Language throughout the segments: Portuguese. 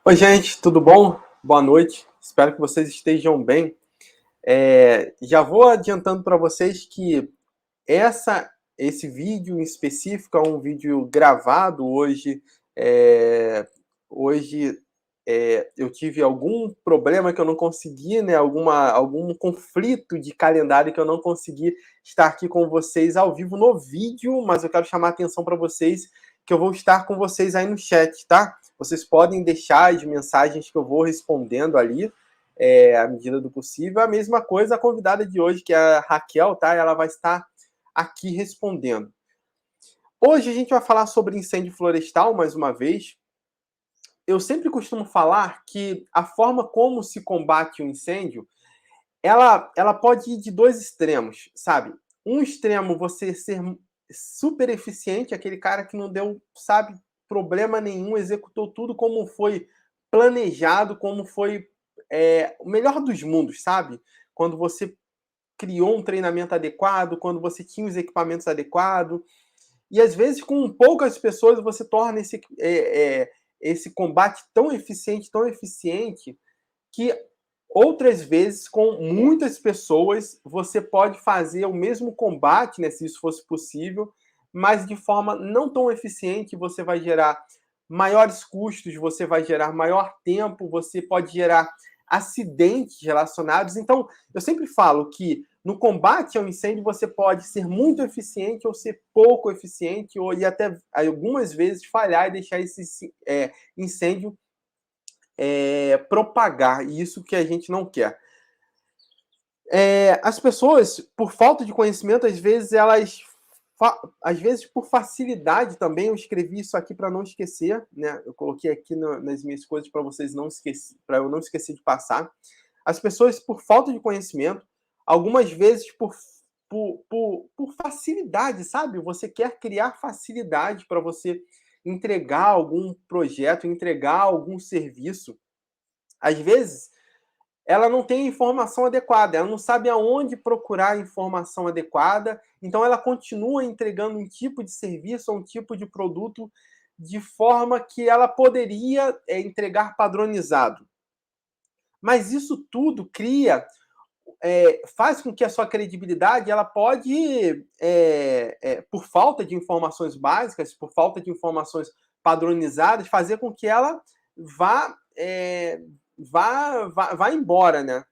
Oi, gente, tudo bom? Boa noite. Espero que vocês estejam bem. Já vou adiantando para vocês que esse vídeo em específico é um vídeo gravado hoje. Hoje eu tive algum problema que eu não consegui, né? Algum conflito de calendário que eu não consegui estar aqui com vocês ao vivo no vídeo, mas eu quero chamar a atenção para vocês que eu vou estar com vocês aí no chat, tá? Vocês podem deixar as mensagens que eu vou respondendo ali, à medida do possível. A mesma coisa a convidada de hoje, que é a Raquel, tá? Ela vai estar aqui respondendo. Hoje a gente vai falar sobre incêndio florestal, mais uma vez. Eu sempre costumo falar que a forma como se combate o incêndio, ela pode ir de dois extremos, sabe? Um extremo, você ser super eficiente, aquele cara que não deu, sabe, problema nenhum, executou tudo como foi planejado, como foi o melhor dos mundos, sabe? Quando você criou um treinamento adequado, quando você tinha os equipamentos adequados. E às vezes, com poucas pessoas, você torna esse combate tão eficiente, que outras vezes, com muitas pessoas, você pode fazer o mesmo combate, né, se isso fosse possível, mas de forma não tão eficiente. Você vai gerar maiores custos, você vai gerar maior tempo, você pode gerar acidentes relacionados. Então, eu sempre falo que no combate ao incêndio você pode ser muito eficiente ou ser pouco eficiente, ou e até algumas vezes falhar e deixar esse incêndio propagar, e isso que a gente não quer. As pessoas, por falta de conhecimento, às vezes às vezes por facilidade também, eu escrevi isso aqui para não esquecer, né? Eu coloquei aqui nas minhas coisas para vocês não esquecer, para eu não esquecer de passar. As pessoas, por falta de conhecimento, algumas vezes por facilidade, sabe? Você quer criar facilidade para você entregar algum projeto, entregar algum serviço. Às vezes, ela não tem a informação adequada, ela não sabe aonde procurar a informação adequada, então ela continua entregando um tipo de serviço ou um tipo de produto de forma que ela poderia entregar padronizado. Mas isso tudo faz com que a sua credibilidade, ela pode, por falta de informações básicas, por falta de informações padronizadas, fazer com que ela vá embora, né?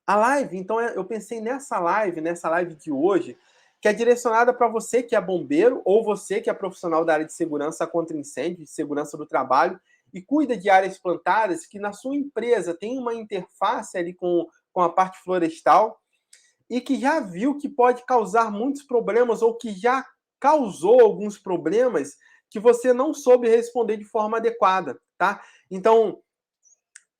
A live, então, eu pensei nessa live de hoje, que é direcionada para você que é bombeiro ou você que é profissional da área de segurança contra incêndio, de segurança do trabalho, e cuida de áreas plantadas, que na sua empresa tem uma interface ali com a parte florestal, e que já viu que pode causar muitos problemas ou que já causou alguns problemas que você não soube responder de forma adequada, tá? Então,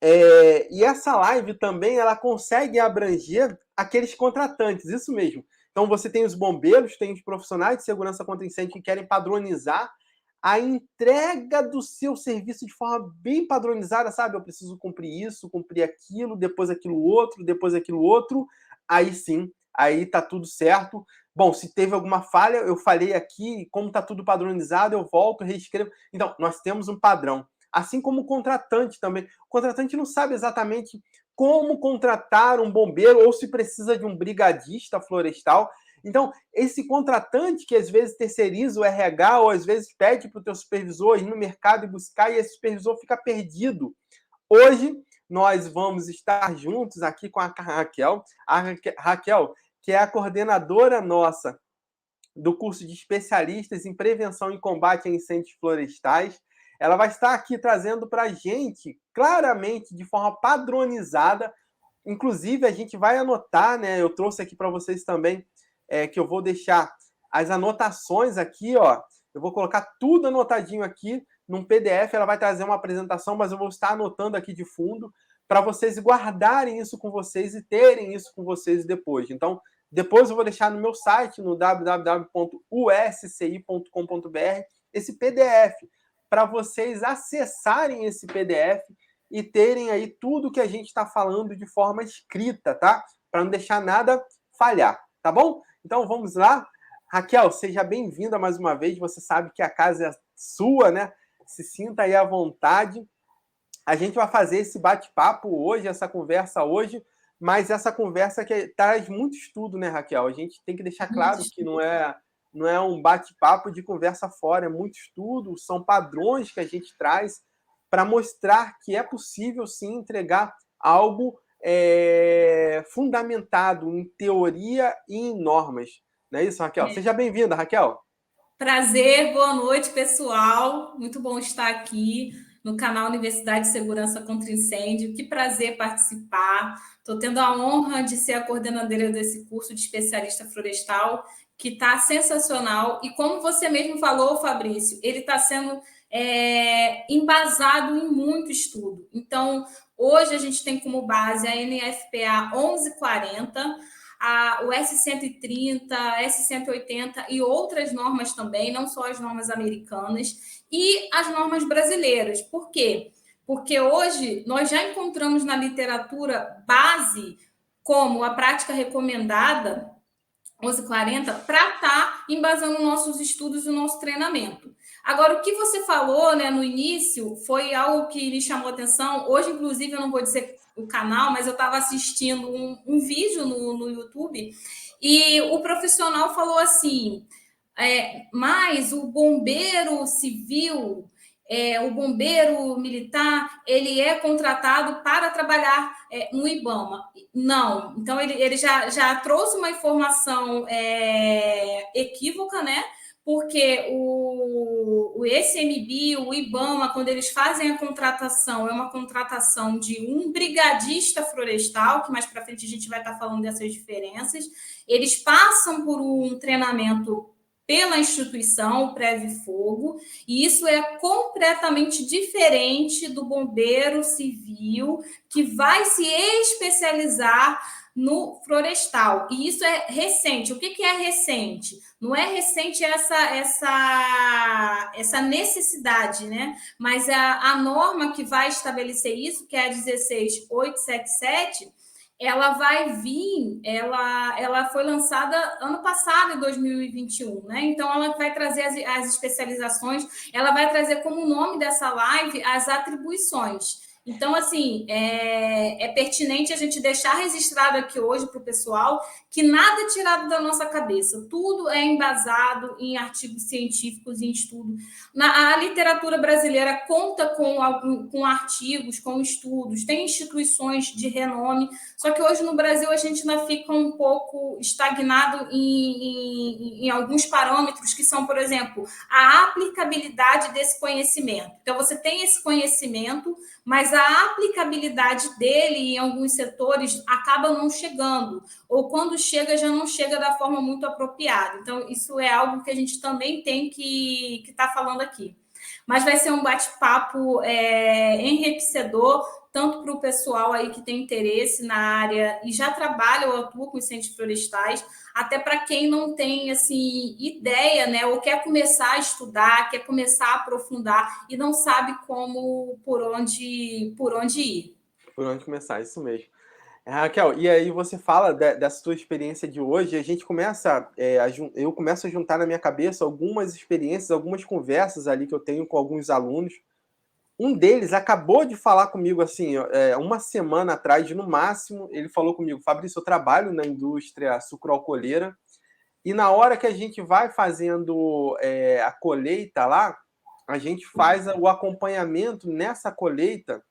e essa live também, ela consegue abranger aqueles contratantes, isso mesmo. Então você tem os bombeiros, tem os profissionais de segurança contra incêndio que querem padronizar a entrega do seu serviço de forma bem padronizada, sabe? Eu preciso cumprir isso, cumprir aquilo, depois aquilo outro, aí sim, aí tá tudo certo. Bom, se teve alguma falha, eu falei aqui, como tá tudo padronizado, eu volto, reescrevo. Então, nós temos um padrão. Assim como o contratante também. O contratante não sabe exatamente como contratar um bombeiro ou se precisa de um brigadista florestal. Então, esse contratante que às vezes terceiriza o RH ou às vezes pede para o teu supervisor ir no mercado e buscar, e esse supervisor fica perdido. Hoje, nós vamos estar juntos aqui com a Raquel. A Raquel, que é a coordenadora nossa do curso de especialistas em prevenção e combate a incêndios florestais. Ela vai estar aqui trazendo para a gente, claramente, de forma padronizada. Inclusive, a gente vai anotar, né? Eu trouxe aqui para vocês também, que eu vou deixar as anotações aqui, ó. Eu vou colocar tudo anotadinho aqui num PDF. Ela vai trazer uma apresentação, mas eu vou estar anotando aqui de fundo para vocês guardarem isso com vocês e terem isso com vocês depois. Então, depois eu vou deixar no meu site, no www.usci.com.br, esse PDF, para vocês acessarem esse PDF e terem aí tudo que a gente está falando de forma escrita, tá? Para não deixar nada falhar, tá bom? Então vamos lá. Raquel, seja bem-vinda mais uma vez. Você sabe que a casa é sua, né? Se sinta aí à vontade. A gente vai fazer esse bate-papo hoje, essa conversa hoje, mas essa conversa que traz muito estudo, né, Raquel? A gente tem que deixar claro que não é um bate-papo de conversa fora, é muito estudo, são padrões que a gente traz para mostrar que é possível, sim, entregar algo fundamentado em teoria e em normas. Não é isso, Raquel? Seja bem-vinda, Raquel. Prazer, boa noite, pessoal. Muito bom estar aqui no canal Universidade de Segurança contra Incêndio. Que prazer participar. Estou tendo a honra de ser a coordenadora desse curso de especialista florestal, que está sensacional. E como você mesmo falou, Fabrício, ele está sendo embasado em muito estudo. Então, hoje a gente tem como base a NFPA 1140, o S130, S180 e outras normas também, não só as normas americanas, e as normas brasileiras. Por quê? Porque hoje nós já encontramos na literatura base como a prática recomendada 1140 para estar embasando nossos estudos e o nosso treinamento. Agora, o que você falou, né, no início foi algo que me chamou a atenção. Hoje, inclusive, eu não vou dizer o canal, mas eu estava assistindo um vídeo no YouTube e o profissional falou assim: mas o bombeiro civil, o bombeiro militar, ele é contratado para trabalhar no IBAMA. Não, então ele já trouxe uma informação equívoca, né? Porque o ICMBio, o IBAMA, quando eles fazem a contratação, é uma contratação de um brigadista florestal, que mais para frente a gente vai estar falando dessas diferenças. Eles passam por um treinamento pela instituição, o Preve Fogo, e isso é completamente diferente do bombeiro civil, que vai se especializar no florestal. E isso é recente. O que é recente? Não é recente essa necessidade, né? Mas a norma que vai estabelecer isso, que é a 16877, ela vai vir, ela foi lançada ano passado, em 2021, né? Então, ela vai trazer as especializações, ela vai trazer como nome dessa live as atribuições. Então, assim, é pertinente a gente deixar registrado aqui hoje para o pessoal que nada é tirado da nossa cabeça, tudo é embasado em artigos científicos, em estudo. A literatura brasileira conta com artigos, com estudos, tem instituições de renome, só que hoje no Brasil a gente ainda fica um pouco estagnado em alguns parâmetros que são, por exemplo, a aplicabilidade desse conhecimento. Então, você tem esse conhecimento, mas a aplicabilidade dele em alguns setores acaba não chegando, ou quando chega, já não chega da forma muito apropriada. Então, isso é algo que a gente também tem que estar falando aqui. Mas vai ser um bate-papo enriquecedor, tanto para o pessoal aí que tem interesse na área e já trabalha ou atua com incêndios florestais, até para quem não tem assim ideia, né, ou quer começar a estudar, quer começar a aprofundar e não sabe por onde ir. Por onde começar, isso mesmo. Raquel, e aí você fala dessa sua experiência de hoje, a gente começa, eu começo a juntar na minha cabeça algumas experiências, algumas conversas ali que eu tenho com alguns alunos. Um deles acabou de falar comigo assim, uma semana atrás, no máximo, ele falou comigo: Fabrício, eu trabalho na indústria sucroalcooleira, e na hora que a gente vai fazendo a colheita lá, a gente faz o acompanhamento nessa colheita,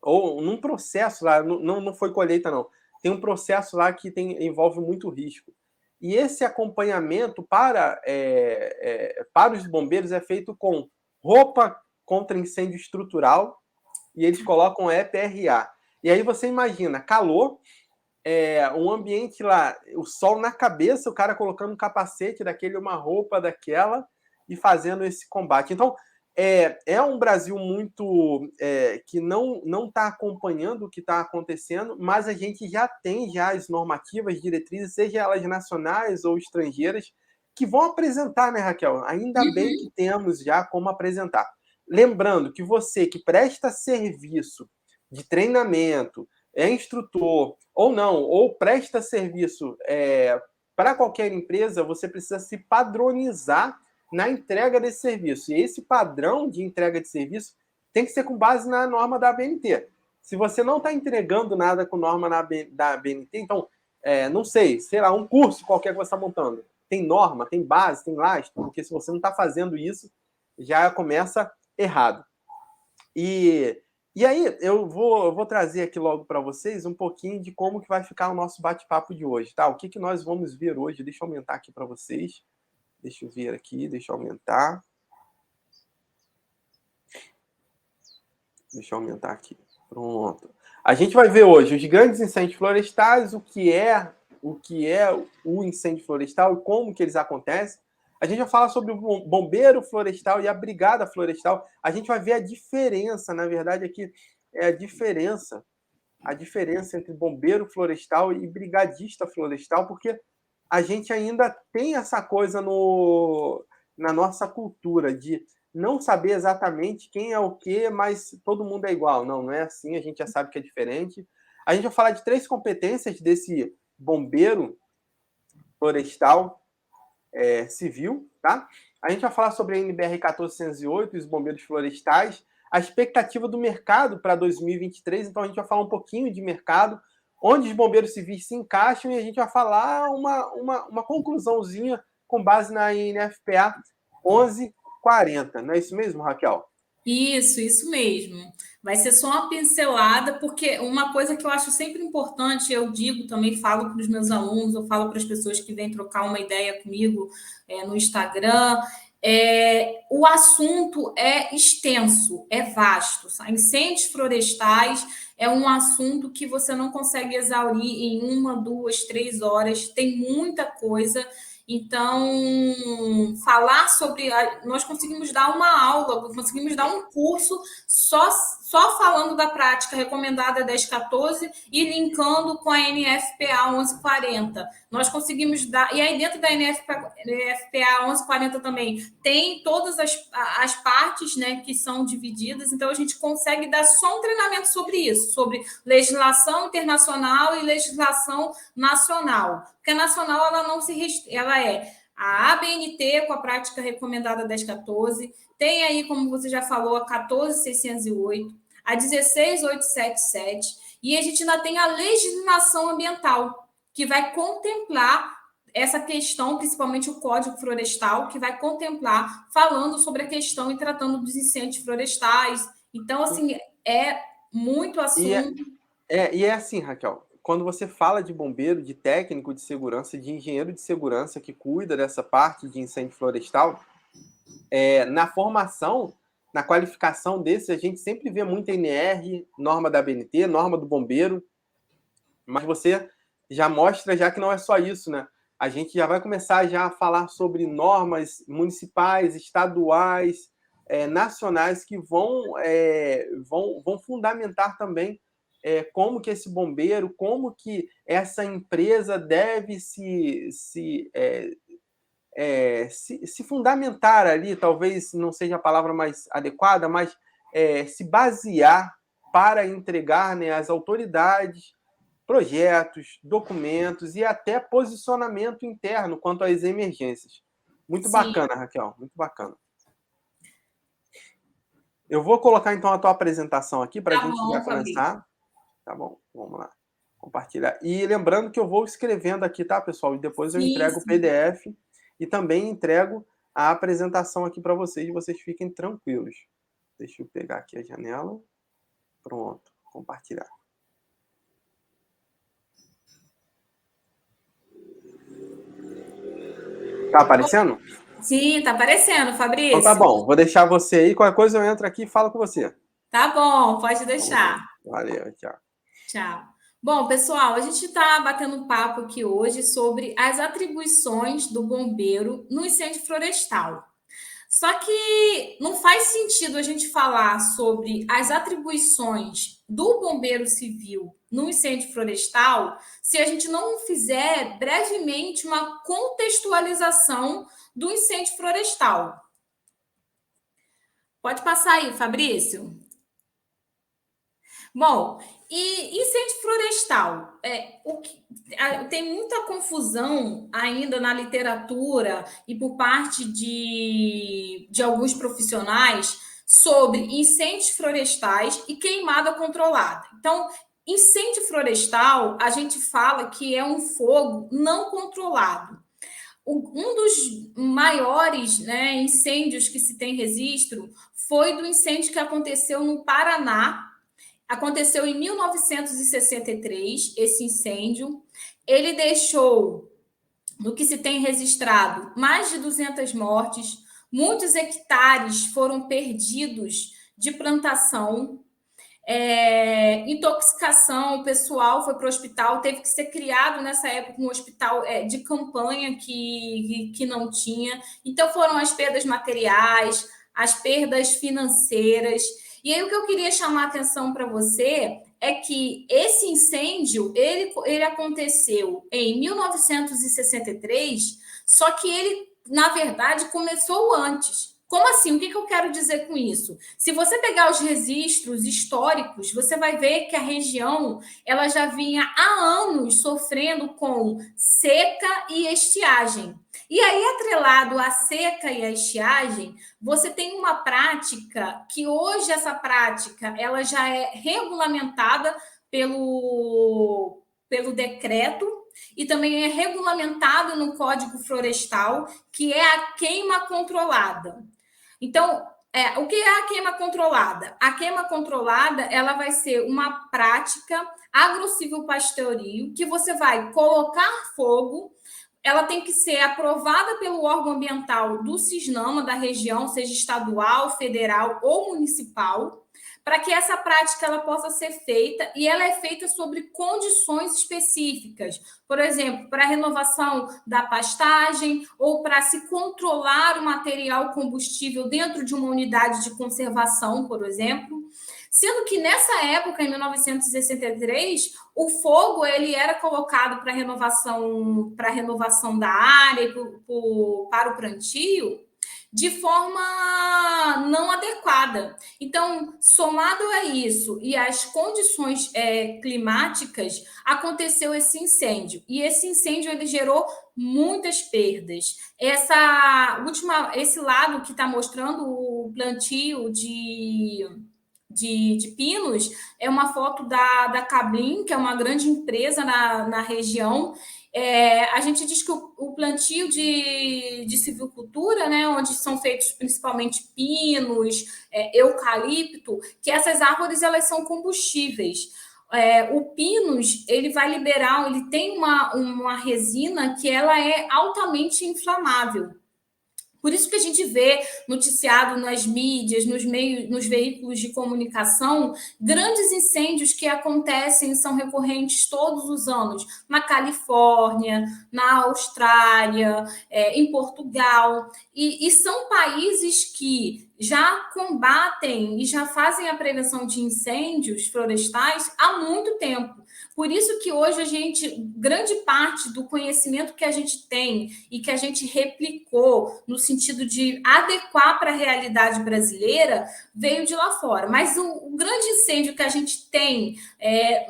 ou num processo lá, não foi colheita não, tem um processo lá que envolve muito risco. E esse acompanhamento para os bombeiros é feito com roupa contra incêndio estrutural, e eles colocam EPRA. E aí você imagina, calor, um ambiente lá, o sol na cabeça, o cara colocando um capacete daquele, uma roupa daquela, e fazendo esse combate. Então, é um Brasil muito que não está acompanhando o que está acontecendo, mas a gente já tem as normativas, diretrizes, seja elas nacionais ou estrangeiras, que vão apresentar, né, Raquel? Ainda bem que temos já como apresentar. Lembrando que você que presta serviço de treinamento, é instrutor ou não, ou presta serviço para qualquer empresa, você precisa se padronizar na entrega desse serviço. E esse padrão de entrega de serviço tem que ser com base na norma da ABNT. Se você não está entregando nada com norma da ABNT, então, não sei lá, um curso qualquer que você está montando, tem norma, tem base, tem lastro, porque se você não está fazendo isso, já começa errado. E aí, eu vou trazer aqui logo para vocês um pouquinho de como que vai ficar o nosso bate-papo de hoje, tá? O que nós vamos ver hoje? Deixa eu aumentar aqui para vocês. Deixa eu ver aqui, deixa eu aumentar. Deixa eu aumentar aqui. Pronto. A gente vai ver hoje os grandes incêndios florestais, o que é o incêndio florestal e como que eles acontecem. A gente vai falar sobre o bombeiro florestal e a brigada florestal. A gente vai ver a diferença, na verdade, aqui é a diferença entre bombeiro florestal e brigadista florestal, porque a gente ainda tem essa coisa na nossa cultura de não saber exatamente quem é o quê, mas todo mundo é igual. Não é assim, a gente já sabe que é diferente. A gente vai falar de 3 competências desse bombeiro florestal civil, tá? A gente vai falar sobre a NBR 1408 e os bombeiros florestais, a expectativa do mercado para 2023, então a gente vai falar um pouquinho de mercado, onde os bombeiros civis se encaixam, e a gente vai falar uma conclusãozinha com base na INFPA 1140. Não é isso mesmo, Raquel? Isso mesmo. Vai ser só uma pincelada, porque uma coisa que eu acho sempre importante, eu digo também, falo para os meus alunos, eu falo para as pessoas que vêm trocar uma ideia comigo no Instagram, o assunto é extenso, é vasto. Incêndios florestais é um assunto que você não consegue exaurir em 1, 2, 3 horas, tem muita coisa. Então, falar sobre. Nós conseguimos dar uma aula, conseguimos dar um curso só falando da prática recomendada 1014 e linkando com a NFPA 1140. Nós conseguimos dar. E aí, dentro da NFPA 1140 também, tem todas as partes, né, que são divididas. Então, a gente consegue dar só um treinamento sobre isso, sobre legislação internacional e legislação nacional. Porque a nacional ela não ela é a ABNT com a prática recomendada 1014, tem aí, como você já falou, a 14608, a 16877, e a gente ainda tem a legislação ambiental, que vai contemplar essa questão, principalmente o Código Florestal, que vai contemplar falando sobre a questão e tratando dos incêndios florestais. Então, assim, é muito assunto. E é assim, Raquel, quando você fala de bombeiro, de técnico de segurança, de engenheiro de segurança que cuida dessa parte de incêndio florestal, na formação, na qualificação desse, a gente sempre vê muito NR, norma da ABNT, norma do bombeiro, mas você já mostra já que não é só isso, né? A gente já vai começar já a falar sobre normas municipais, estaduais, nacionais que vão fundamentar também como que esse bombeiro, como que essa empresa deve se fundamentar ali, talvez não seja a palavra mais adequada, mas se basear para entregar, né, às autoridades projetos, documentos e até posicionamento interno quanto às emergências. Muito Sim. Bacana, Raquel, muito bacana. Eu vou colocar então a tua apresentação aqui para a gente já começar. Tá bom, vamos lá. Compartilhar. E lembrando que eu vou escrevendo aqui, tá, pessoal? E depois eu entrego o PDF e também entrego a apresentação aqui para vocês fiquem tranquilos. Deixa eu pegar aqui a janela. Pronto, compartilhar. Tá aparecendo? Sim, tá aparecendo, Fabrício. Então tá bom, vou deixar você aí. Qualquer coisa eu entro aqui e falo com você. Tá bom, pode deixar. Valeu, tchau. Tchau. Bom, pessoal, a gente está batendo um papo aqui hoje sobre as atribuições do bombeiro no incêndio florestal. Só que não faz sentido a gente falar sobre as atribuições do bombeiro civil no incêndio florestal se a gente não fizer brevemente uma contextualização do incêndio florestal. Pode passar aí, Fabrício. Bom, e incêndio florestal? Tem muita confusão ainda na literatura e por parte de alguns profissionais sobre incêndios florestais e queimada controlada. Então, incêndio florestal, a gente fala que é um fogo não controlado. Um dos maiores, né, incêndios que se tem registro foi do incêndio que aconteceu no Paraná. Aconteceu em 1963, esse incêndio. Ele deixou, no que se tem registrado, mais de 200 mortes, muitos hectares foram perdidos de plantação, intoxicação, o pessoal foi para o hospital, teve que ser criado nessa época um hospital de campanha que não tinha. Então foram as perdas materiais, as perdas financeiras. E aí o que eu queria chamar a atenção para você é que esse incêndio ele aconteceu em 1963, só que ele, na verdade, começou antes. Como assim? O que eu quero dizer com isso? Se você pegar os registros históricos, você vai ver que a região ela já vinha há anos sofrendo com seca e estiagem. E aí, atrelado à seca e à estiagem, você tem uma prática que hoje essa prática ela já é regulamentada pelo decreto e também é regulamentado no Código Florestal, que é a queima controlada. Então, o que é a queima controlada? A queima controlada ela vai ser uma prática agrocivil-pastoril que você vai colocar fogo, ela tem que ser aprovada pelo órgão ambiental do CISNAMA da região, seja estadual, federal ou municipal, para que essa prática ela possa ser feita, e ela é feita sobre condições específicas, por exemplo, para a renovação da pastagem ou para se controlar o material combustível dentro de uma unidade de conservação, por exemplo. Sendo que nessa época, em 1963, o fogo ele era colocado para renovação da área e para o plantio de forma não adequada. Então, somado a isso e às condições climáticas, aconteceu esse incêndio. E esse incêndio ele gerou muitas perdas. Esse lado que está mostrando o plantio de pinos é uma foto da Cablin, que é uma grande empresa na região. A gente diz que o plantio de silvicultura, né, onde são feitos principalmente pinos, eucalipto, que essas árvores elas são combustíveis. O pinus ele vai liberar, ele tem uma resina que ela é altamente inflamável. Por isso que a gente vê noticiado nas mídias, nos veículos de comunicação, grandes incêndios que acontecem, são recorrentes todos os anos, na Califórnia, na Austrália, em Portugal, e são países que já combatem e já fazem a prevenção de incêndios florestais há muito tempo. Por isso que hoje grande parte do conhecimento que a gente tem e que a gente replicou no sentido de adequar para a realidade brasileira veio de lá fora. Mas o grande incêndio que a gente tem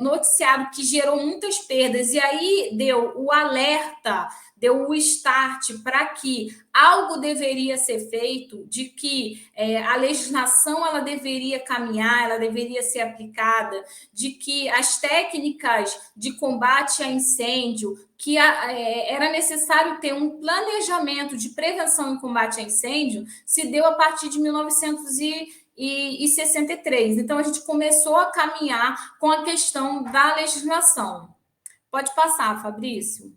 noticiado que gerou muitas perdas e aí deu o alerta, deu o start para que algo deveria ser feito, de que a legislação ela deveria caminhar, ela deveria ser aplicada, de que as técnicas de combate a incêndio, que era necessário ter um planejamento de prevenção e combate a incêndio, se deu a partir de 1963. Então, a gente começou a caminhar com a questão da legislação. Pode passar, Fabrício.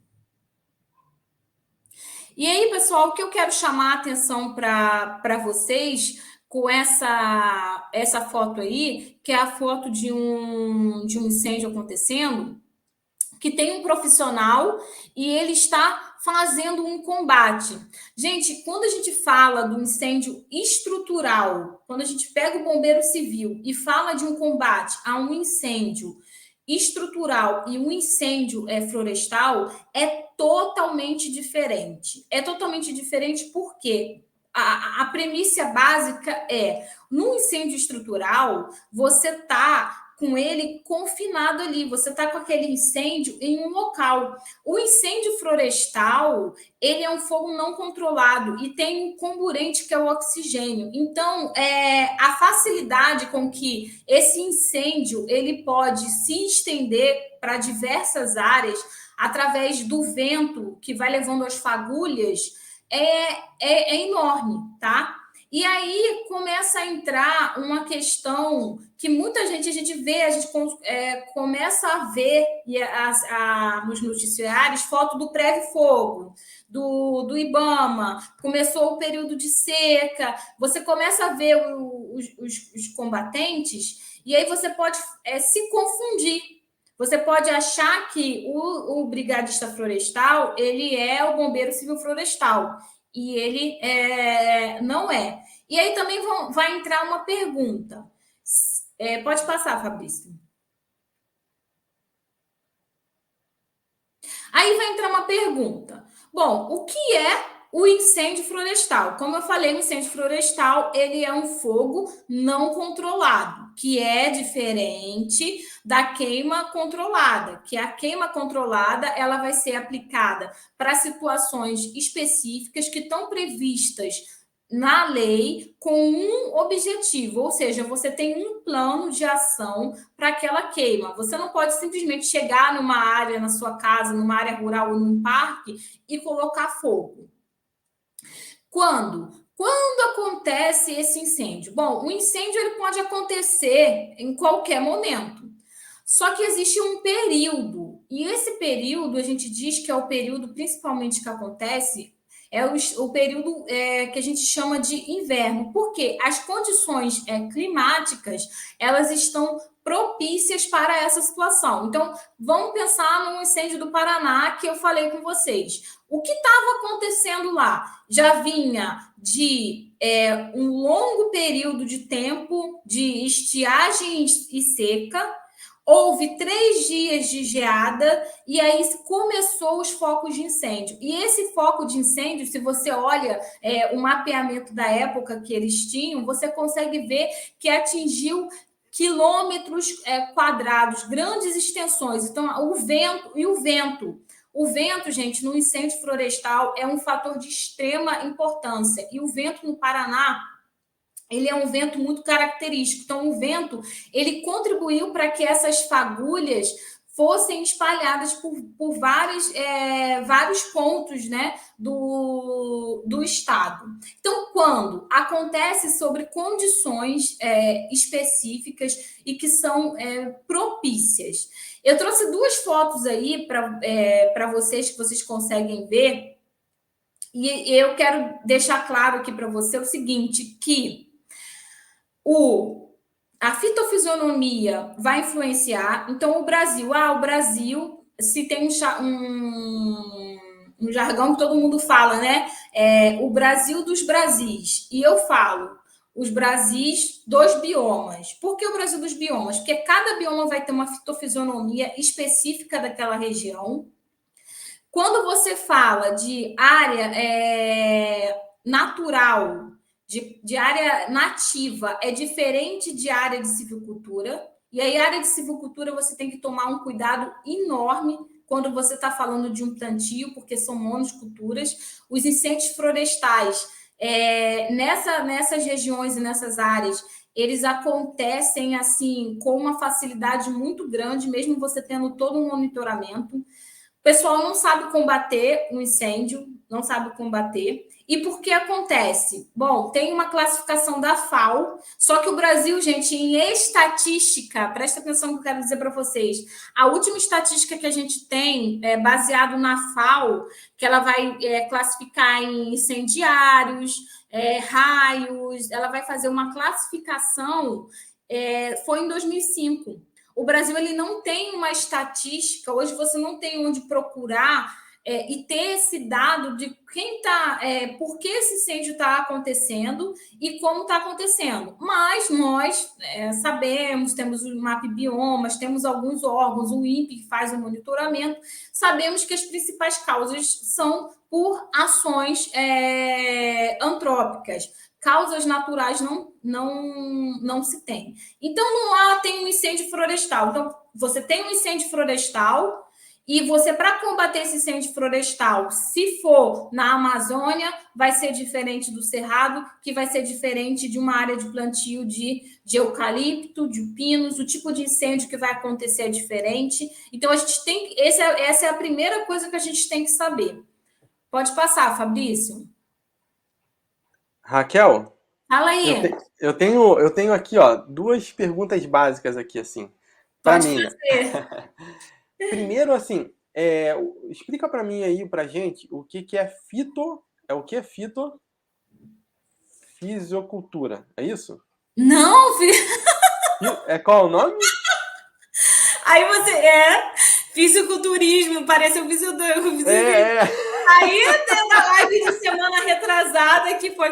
E aí, pessoal, o que eu quero chamar a atenção para vocês com essa foto aí, que é a foto de um incêndio acontecendo, que tem um profissional e ele está fazendo um combate. Gente, quando a gente fala do incêndio estrutural, quando a gente pega o bombeiro civil e fala de um combate a um incêndio estrutural e um incêndio florestal, é totalmente diferente. É totalmente diferente porque a premissa básica no incêndio estrutural, você está com ele confinado ali, você está com aquele incêndio em um local. O incêndio florestal, ele é um fogo não controlado e tem um comburente que é o oxigênio. Então, a facilidade com que esse incêndio ele pode se estender para diversas áreas através do vento que vai levando as fagulhas é enorme, tá? E aí começa a entrar uma questão que muita gente, a gente vê, a gente começa a ver nos noticiários foto do prévio-fogo, do IBAMA, começou o período de seca, você começa a ver os combatentes, e aí você pode se confundir. Você pode achar que o brigadista florestal ele é o bombeiro civil florestal, e ele não é. E aí também vai entrar uma pergunta. Pode passar, Fabrício. Aí vai entrar uma pergunta. Bom, o que é o incêndio florestal? Como eu falei, o incêndio florestal ele é um fogo não controlado, que é diferente da queima controlada, que a queima controlada ela vai ser aplicada para situações específicas que estão previstas na lei com um objetivo, ou seja, você tem um plano de ação para aquela queima. Você não pode simplesmente chegar numa área na sua casa, numa área rural ou num parque e colocar fogo. Quando acontece esse incêndio? Bom, o incêndio ele pode acontecer em qualquer momento. Só que existe um período, e esse período a gente diz que é o período principalmente que acontece o período que a gente chama de inverno, porque as condições climáticas elas estão propícias para essa situação. Então, vamos pensar no incêndio do Paraná que eu falei com vocês. O que estava acontecendo lá? Já vinha de um longo período de tempo de estiagem e seca. Houve 3 dias de geada e aí começou os focos de incêndio. E esse foco de incêndio, se você olha o mapeamento da época que eles tinham, você consegue ver que atingiu quilômetros quadrados, grandes extensões. Então, o vento, gente, no incêndio florestal é um fator de extrema importância. E o vento no Paraná, ele é um vento muito característico. Então, o vento, ele contribuiu para que essas fagulhas fossem espalhadas por vários pontos, né, do estado. Então, quando acontece sobre condições específicas e que são propícias. Eu trouxe 2 fotos aí para vocês, que vocês conseguem ver, e eu quero deixar claro aqui para você o seguinte, que a fitofisionomia vai influenciar. Então, o Brasil, se tem um jargão que todo mundo fala, né? O Brasil dos Brasis. E eu falo os Brasis dos biomas. Por que o Brasil dos biomas? Porque cada bioma vai ter uma fitofisionomia específica daquela região. Quando você fala de área natural, de área nativa, é diferente de área de silvicultura. E aí, área de silvicultura, você tem que tomar um cuidado enorme quando você está falando de um plantio, porque são monoculturas. Os incêndios florestais, nessas regiões e nessas áreas, eles acontecem assim com uma facilidade muito grande, mesmo você tendo todo um monitoramento. O pessoal não sabe combater um incêndio, não sabe combater. E por que acontece? Bom, tem uma classificação da FAO, só que o Brasil, gente, em estatística, presta atenção no que eu quero dizer para vocês, a última estatística que a gente tem, baseado na FAO, que ela vai classificar em incendiários, raios, ela vai fazer uma classificação, foi em 2005. O Brasil ele não tem uma estatística, hoje você não tem onde procurar e ter esse dado de quem está, por que esse incêndio está acontecendo e como está acontecendo. Mas nós sabemos, temos o MAP Biomas, temos alguns órgãos, o INPE que faz o monitoramento, sabemos que as principais causas são por ações antrópicas. Causas naturais não se tem. Então, tem um incêndio florestal. Então, você tem um incêndio florestal e você, para combater esse incêndio florestal, se for na Amazônia, vai ser diferente do Cerrado, que vai ser diferente de uma área de plantio de eucalipto, de pinos, o tipo de incêndio que vai acontecer é diferente. Então, a gente tem. Essa é a primeira coisa que a gente tem que saber. Pode passar, Fabrício. Raquel, Fala aí. eu tenho aqui, ó, duas perguntas básicas aqui, assim, para Pode mim, né? fazer. Primeiro, assim, explica para mim aí, pra gente, o que que é fitofisiocultura, é isso? Não, filho. Qual o nome? Aí você fisiculturismo, pareceu fisiculturismo. É, é. Aí tem a live de semana retrasada que foi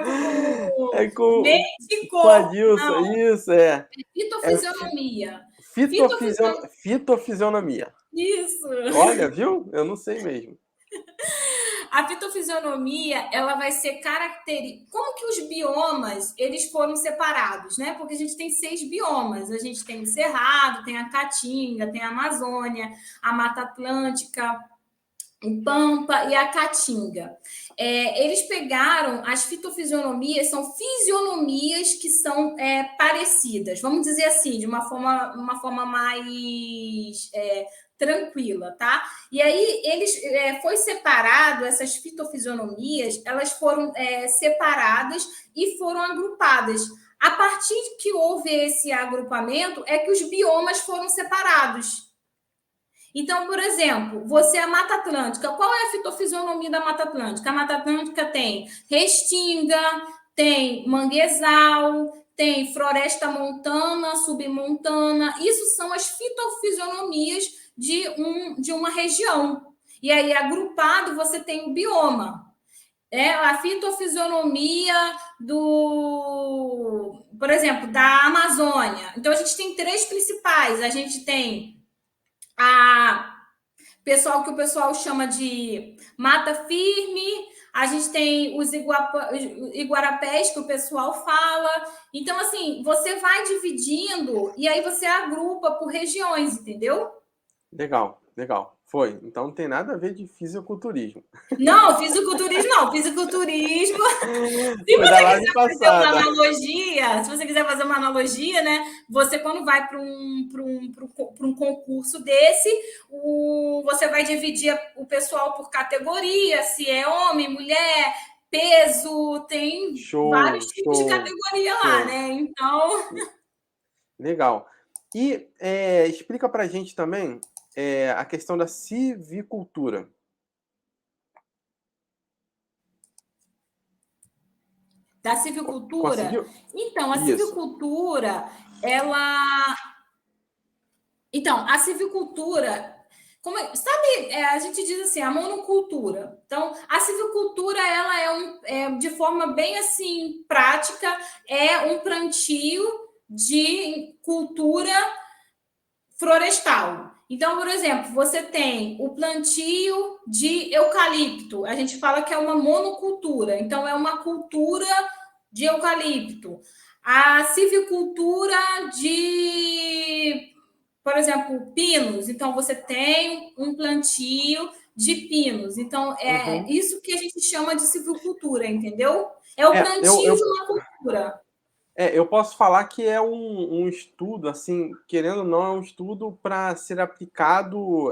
É com a México. Dilson, isso, é. É Fitofisionomia. fitofisionomia. Isso. Olha, viu? Eu não sei mesmo. A fitofisionomia, ela vai ser característica. Como que os biomas, eles foram separados, né? Porque a gente tem 6 biomas. A gente tem o Cerrado, tem a Caatinga, tem a Amazônia, a Mata Atlântica, o Pampa e a Caatinga. Eles pegaram as fitofisionomias, são fisionomias que são parecidas, vamos dizer assim, de uma forma mais tranquila, tá? E aí foi separado, essas fitofisionomias, elas foram separadas e foram agrupadas. A partir que houve esse agrupamento, é que os biomas foram separados. Então, por exemplo, você é a Mata Atlântica. Qual é a fitofisionomia da Mata Atlântica? A Mata Atlântica tem restinga, tem manguezal, tem floresta montana, submontana. Isso são as fitofisionomias de uma região. E aí, agrupado, você tem o bioma. A fitofisionomia por exemplo, da Amazônia. Então, a gente tem 3 principais. A gente tem que o pessoal chama de mata firme, a gente tem os iguarapés que o pessoal fala. Então, assim, você vai dividindo e aí você agrupa por regiões, entendeu? Legal, legal. Foi. Então não tem nada a ver de fisiculturismo. Não, fisiculturismo não. Fisiculturismo. Se Foi da você live quiser fazer uma passada. analogia, se você quiser fazer uma analogia, né? Você, quando vai para um concurso desse, você vai dividir o pessoal por categoria, se é homem, mulher, peso, tem vários tipos de categoria lá, né? Então. Legal. E explica pra gente também a questão da civicultura. Da civicultura? Conseguiu? Então, a Isso. civicultura, Então, a civicultura, sabe, a gente diz assim, a monocultura. Então, a civicultura, ela de forma bem assim, prática, é um plantio de cultura florestal. Então, por exemplo, você tem o plantio de eucalipto. A gente fala que é uma monocultura. Então, é uma cultura de eucalipto. A civicultura por exemplo, pinos. Então, você tem um plantio de pinos. Então, isso que a gente chama de civicultura, entendeu? É o plantio de uma cultura. Eu posso falar que é um estudo, assim, querendo ou não, é um estudo para ser aplicado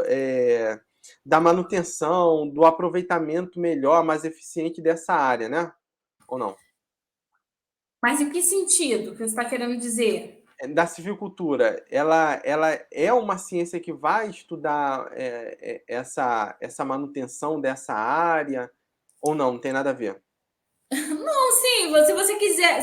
da manutenção, do aproveitamento melhor, mais eficiente dessa área, né? Ou não? Mas em que sentido que você está querendo dizer? Da civicultura, ela é uma ciência que vai estudar essa manutenção dessa área, ou não? Não tem nada a ver? Não, sim,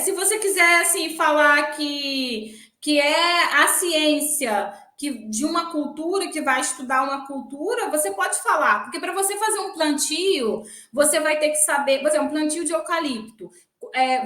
se você quiser assim falar que é a ciência de uma cultura, que vai estudar uma cultura, você pode falar. Porque para você fazer um plantio, você vai ter que saber, por exemplo, um plantio de eucalipto.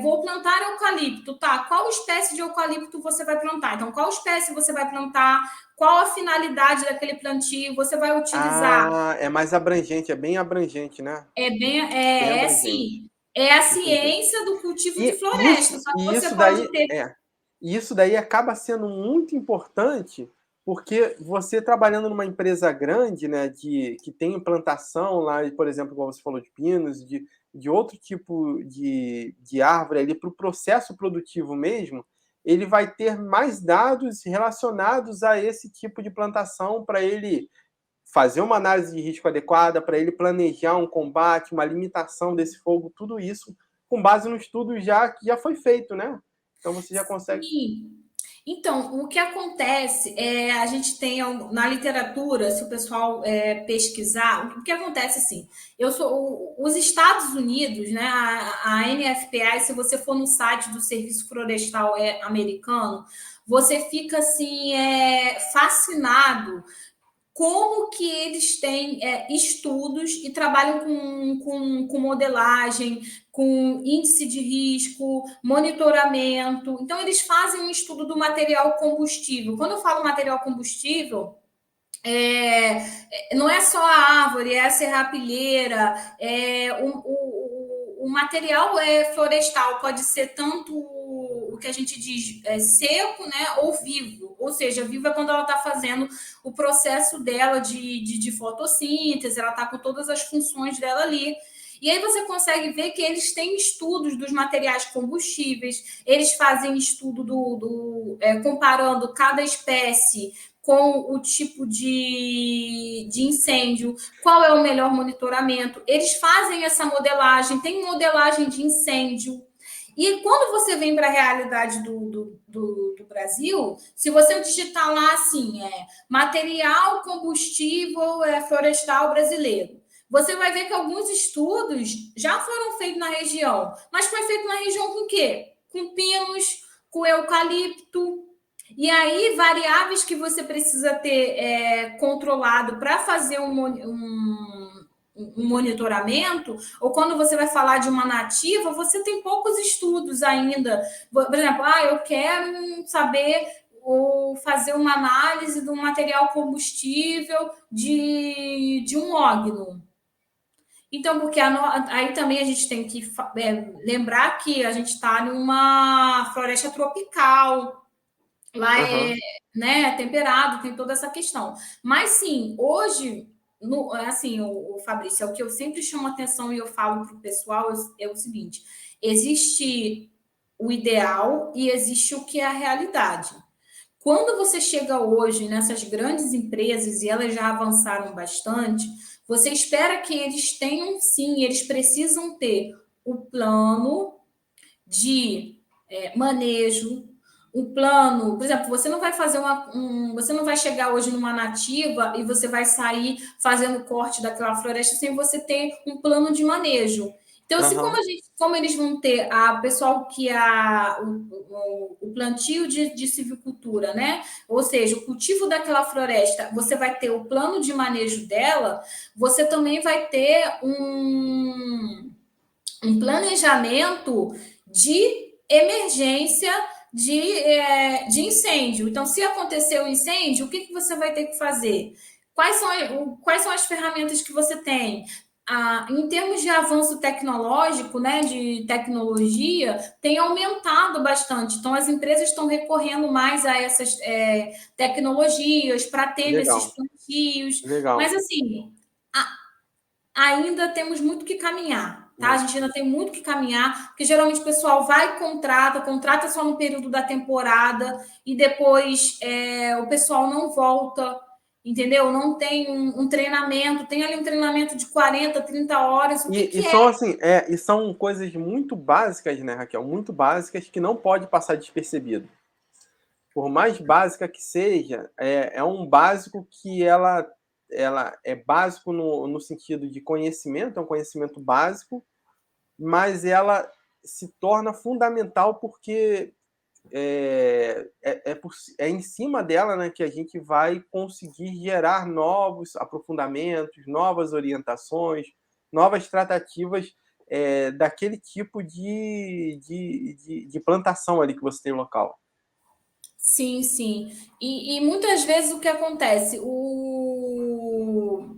Vou plantar eucalipto, tá? Qual espécie de eucalipto você vai plantar? Então, qual espécie você vai plantar? Qual a finalidade daquele plantio? Você vai utilizar. Ah, é mais abrangente, é bem abrangente, né? Bem abrangente. Sim. É a Entendi. ciência do cultivo de E floresta. isso, Só que e você isso pode daí ter. isso daí acaba sendo muito importante, porque você trabalhando numa empresa grande, né, que tem implantação lá, por exemplo, como você falou, de pinos, de outro tipo de árvore ali para o processo produtivo mesmo, ele vai ter mais dados relacionados a esse tipo de plantação para ele fazer uma análise de risco adequada, para ele planejar um combate, uma limitação desse fogo, tudo isso com base no estudo que já foi feito, né? Então você já consegue. Sim. Então, o que acontece é a gente tem na literatura, se o pessoal pesquisar, o que acontece assim, os Estados Unidos, né, a NFPA, se você for no site do Serviço Florestal americano, você fica assim fascinado como que eles têm estudos e trabalham com modelagem, com índice de risco, monitoramento. Então, eles fazem um estudo do material combustível. Quando eu falo material combustível, não é só a árvore, é a serrapilheira, o material florestal pode ser tanto o que a gente diz seco, né, ou vivo. Ou seja, vivo é quando ela está fazendo o processo dela de fotossíntese, ela está com todas as funções dela ali. E aí você consegue ver que eles têm estudos dos materiais combustíveis, eles fazem estudo comparando cada espécie com o tipo de incêndio, qual é o melhor monitoramento. Eles fazem essa modelagem, tem modelagem de incêndio. E quando você vem para a realidade do Brasil, se você digitar lá assim, material combustível florestal brasileiro, você vai ver que alguns estudos já foram feitos na região, mas foi feito na região com o quê? Com pinos, com eucalipto, e aí, variáveis que você precisa ter controlado para fazer um monitoramento, ou quando você vai falar de uma nativa, você tem poucos estudos ainda. Por exemplo, eu quero saber ou fazer uma análise do material combustível de um ógano. Então, porque aí também a gente tem que lembrar que a gente está numa floresta tropical, lá Aham. né, temperado, tem toda essa questão. Mas sim, hoje, assim, o Fabrício, é o que eu sempre chamo atenção e eu falo para o pessoal é o seguinte: existe o ideal e existe o que é a realidade. Quando você chega hoje nessas grandes empresas e elas já avançaram bastante, você espera que eles tenham sim, eles precisam ter o plano de manejo, um plano, por exemplo, você não vai fazer você não vai chegar hoje numa nativa e você vai sair fazendo corte daquela floresta sem você ter um plano de manejo. Então, assim como Aham. como eles vão ter a pessoal que o plantio de silvicultura, né? Ou seja, o cultivo daquela floresta, você vai ter o plano de manejo dela, você também vai ter um planejamento de emergência de incêndio. Então, se acontecer um incêndio, o que você vai ter que fazer? Quais são as ferramentas que você tem? Em termos de avanço tecnológico, né, de tecnologia, tem aumentado bastante. Então, as empresas estão recorrendo mais a essas tecnologias para ter nesses Legal, plantios. Mas, legal. assim, ainda temos muito que caminhar, tá? A É. gente ainda tem muito que caminhar, porque geralmente o pessoal vai e contrata só no período da temporada e depois o pessoal não volta, entendeu? Não tem um treinamento, tem ali um treinamento de 40, 30 horas. O que, E que é? são assim, e são coisas muito básicas, né, Raquel? Muito básicas que não pode passar despercebido. Por mais básica que seja, é um básico que ela é básico no sentido de conhecimento, é um conhecimento básico, mas ela se torna fundamental porque é em cima dela, né, que a gente vai conseguir gerar novos aprofundamentos, novas orientações, novas tratativas daquele tipo de plantação ali que você tem no local. Sim, sim. E muitas vezes o que acontece? O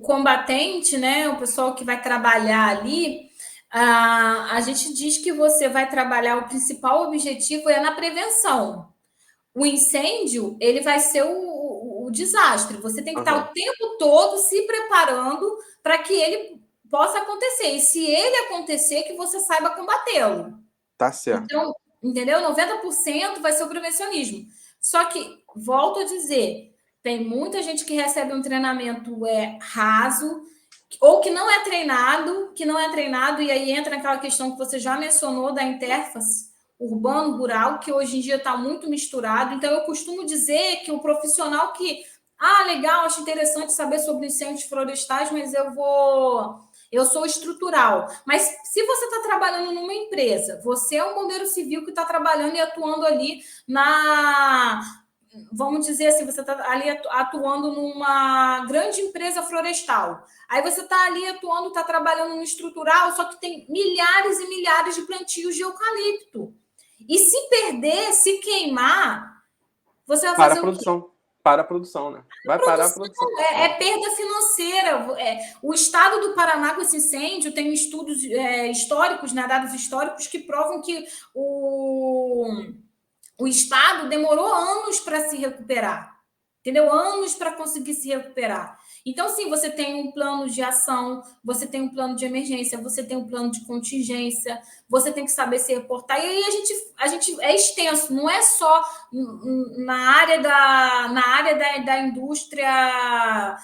combatente, né? O pessoal que vai trabalhar ali, a gente diz que você vai trabalhar, o principal objetivo é na prevenção. O incêndio, ele vai ser o desastre. Você tem que estar Aham. o tempo todo se preparando para que ele possa acontecer. E se ele acontecer, que você saiba combatê-lo. Tá certo. Então, entendeu? 90% vai ser o prevencionismo. Só que, volto a dizer, tem muita gente que recebe um treinamento raso, ou que não é treinado, e aí entra aquela questão que você já mencionou da interface urbano-rural, que hoje em dia está muito misturado. Então, eu costumo dizer que o profissional que, legal, acho interessante saber sobre incêndios florestais, mas eu sou estrutural. Mas se você está trabalhando numa empresa, você é um bombeiro civil que está trabalhando e atuando ali vamos dizer assim, você está ali atuando numa grande empresa florestal. Aí você está ali atuando, está trabalhando no estrutural, só que tem milhares e milhares de plantios de eucalipto. E se perder, se queimar, você vai Para a fazer o quê? produção. Para a produção, né? Vai parar a produção. Produção é perda financeira. O estado do Paraná, com esse incêndio, tem estudos históricos, né, dados históricos, que provam que o estado demorou anos para se recuperar. Entendeu? Anos para conseguir se recuperar. Então, sim, você tem um plano de ação, você tem um plano de emergência, você tem um plano de contingência, você tem que saber se reportar. E aí a gente é extenso, não é só na área da indústria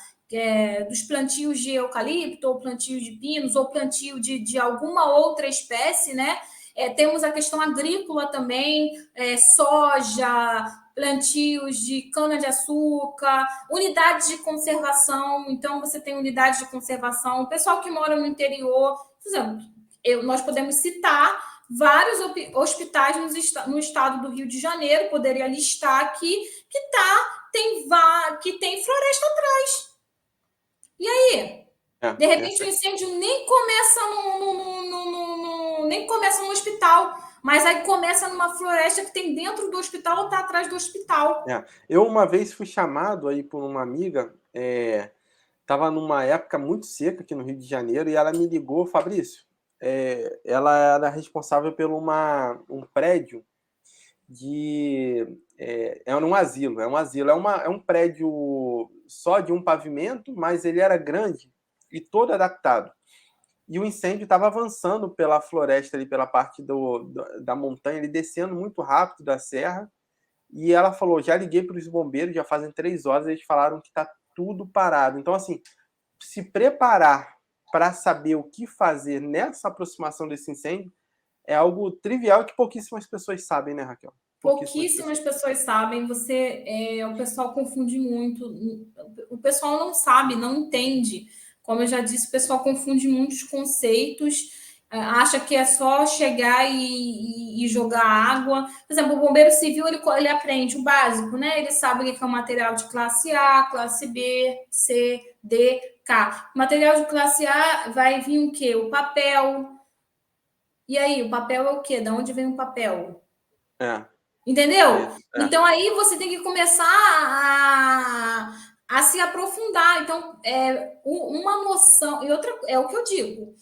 dos plantios de eucalipto, ou plantio de pinos, ou plantio de alguma outra espécie, né? Temos a questão agrícola também, soja, plantios de cana-de-açúcar, unidades de conservação. Então, você tem unidades de conservação. O pessoal que mora no interior, por exemplo, nós podemos citar vários hospitais no estado do Rio de Janeiro, poderia listar aqui, que tem floresta atrás. E aí? De repente, o incêndio nem começa nem começa no hospital, mas aí começa numa floresta que tem dentro do hospital ou está atrás do hospital. Eu uma vez fui chamado aí por uma amiga, estava numa época muito seca aqui no Rio de Janeiro, e ela me ligou, Fabrício, ela era responsável por um prédio era um asilo, é um prédio só de um pavimento, mas ele era grande e todo adaptado. E o incêndio estava avançando pela floresta ali, pela parte da montanha, ele descendo muito rápido da serra. E ela falou: já liguei para os bombeiros, já fazem 3 horas, eles falaram que está tudo parado. Então, assim, se preparar para saber o que fazer nessa aproximação desse incêndio é algo trivial que pouquíssimas pessoas sabem, né, Raquel? Pouquíssimas pessoas sabem, o pessoal confunde muito. O pessoal não sabe, não entende. Como eu já disse, o pessoal confunde muitos conceitos, acha que é só chegar e jogar água. Por exemplo, o bombeiro civil, ele aprende o básico, né? Ele sabe o que é um material de classe A, classe B, C, D, K. O material de classe A vai vir o quê? O papel. E aí, o papel é o quê? Da onde vem o papel? Entendeu? Então aí você tem que começar a se aprofundar. Então, uma noção, e outra é o que eu digo,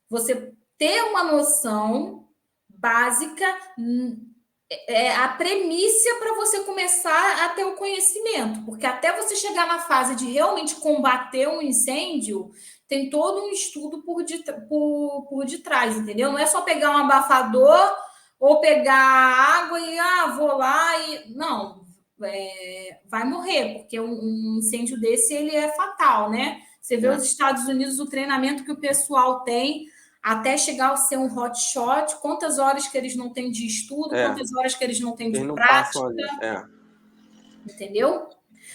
você ter uma noção básica é a premissa para você começar a ter o conhecimento, porque até você chegar na fase de realmente combater um incêndio, tem todo um estudo por detrás, entendeu? Não é só pegar um abafador ou pegar água e vou lá e. Não, vai morrer, porque um incêndio desse ele é fatal, né? Você vê os Estados Unidos, o treinamento que o pessoal tem até chegar a ser um hotshot, quantas horas que eles não têm de estudo, quantas horas que eles não têm de prática. Entendeu?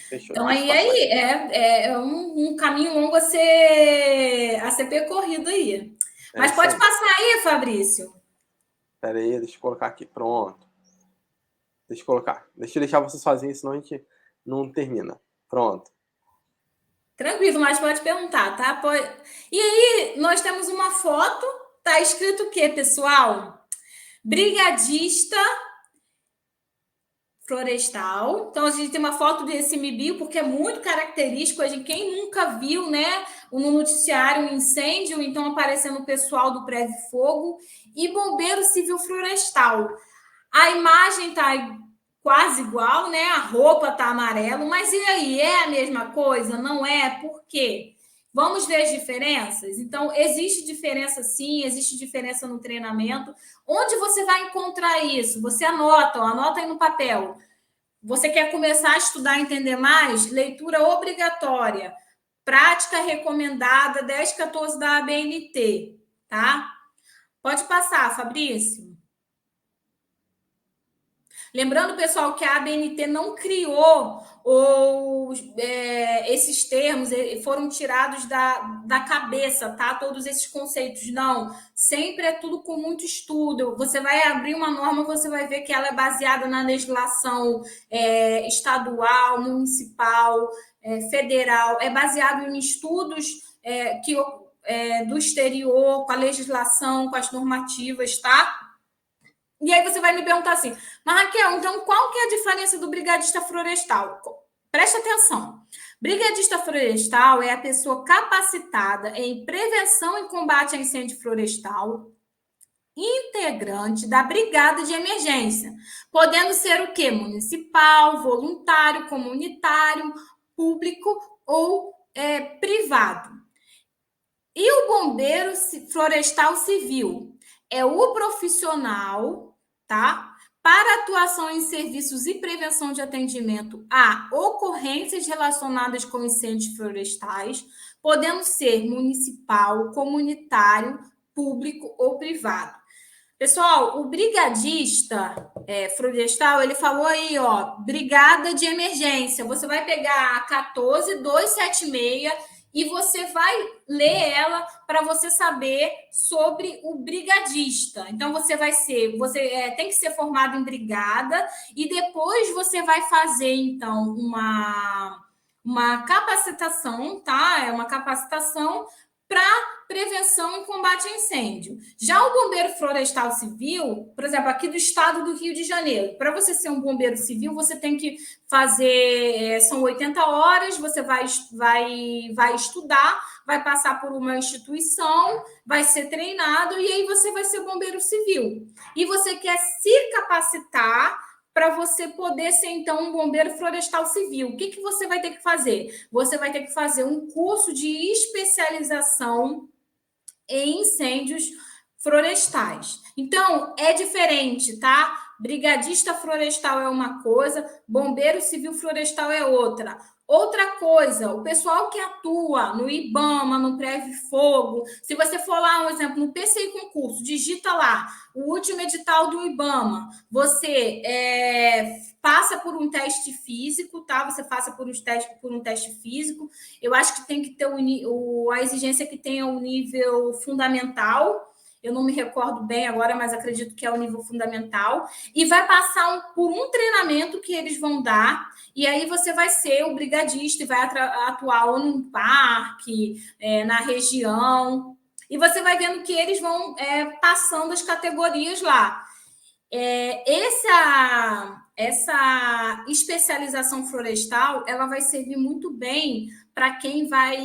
Fechou, então, aí é um caminho longo a ser percorrido aí. Mas pode passar aí, Fabrício. Espera aí, deixa eu colocar aqui. Pronto. Deixa eu colocar. Deixa eu deixar você sozinho, senão a gente não termina. Pronto. Tranquilo, mas pode perguntar, tá? Pode... E aí, nós temos uma foto, tá escrito o quê, pessoal? Brigadista florestal. Então, a gente tem uma foto desse MBio, porque é muito característico. Quem nunca viu, né, no noticiário um incêndio, então aparecendo o pessoal do Preve Fogo e bombeiro civil florestal. A imagem tá quase igual, né? A roupa tá amarelo, mas e aí? É a mesma coisa? Não é? Por quê? Vamos ver as diferenças? Então, existe diferença sim, existe diferença no treinamento. Onde você vai encontrar isso? Você anota, ó, anota aí no papel. Você quer começar a estudar, entender mais? Leitura obrigatória. Prática recomendada 1014 da ABNT, tá? Pode passar, Fabrício. Lembrando, pessoal, que a ABNT não criou esses termos, foram tirados da cabeça, tá? Todos esses conceitos, não. Sempre é tudo com muito estudo. Você vai abrir uma norma, você vai ver que ela é baseada na legislação estadual, municipal, federal, é baseado em estudos do exterior, com a legislação, com as normativas, tá? E aí você vai me perguntar assim, mas Raquel, então qual que é a diferença do brigadista florestal? Presta atenção. Brigadista florestal é a pessoa capacitada em prevenção e combate a incêndio florestal, integrante da brigada de emergência, podendo ser o quê? Municipal, voluntário, comunitário, público ou privado. E o bombeiro florestal civil é o profissional, tá? Para atuação em serviços e prevenção de atendimento a ocorrências relacionadas com incêndios florestais, podendo ser municipal, comunitário, público ou privado. Pessoal, o brigadista florestal, ele falou aí, ó, brigada de emergência. Você vai pegar a 14276 e você vai ler ela para você saber sobre o brigadista. Então, você tem que ser formado em brigada e depois você vai fazer, então, uma capacitação, tá? É uma capacitação para prevenção e combate a incêndio. Já o bombeiro florestal civil, por exemplo, aqui do estado do Rio de Janeiro, para você ser um bombeiro civil, você tem que fazer, são 80 horas, você vai estudar, vai passar por uma instituição, vai ser treinado, e aí você vai ser bombeiro civil. E você quer se capacitar para você poder ser, então, um bombeiro florestal civil. O que você vai ter que fazer? Você vai ter que fazer um curso de especialização em incêndios florestais. Então, é diferente, tá? Brigadista florestal é uma coisa, bombeiro civil florestal é outra. Outra coisa, o pessoal que atua no IBAMA, no Preve Fogo, se você for lá, um exemplo, no PCI Concurso, digita lá o último edital do IBAMA, você passa por um teste físico, tá? Você passa por um teste físico. Eu acho que tem que ter a exigência que tenha o nível fundamental. Eu não me recordo bem agora, mas acredito que é o nível fundamental. E vai passar por um treinamento que eles vão dar. E aí você vai ser o brigadista e vai atuar ou num parque, na região. E você vai vendo que eles vão passando as categorias lá. Essa especialização florestal, ela vai servir muito bem para quem vai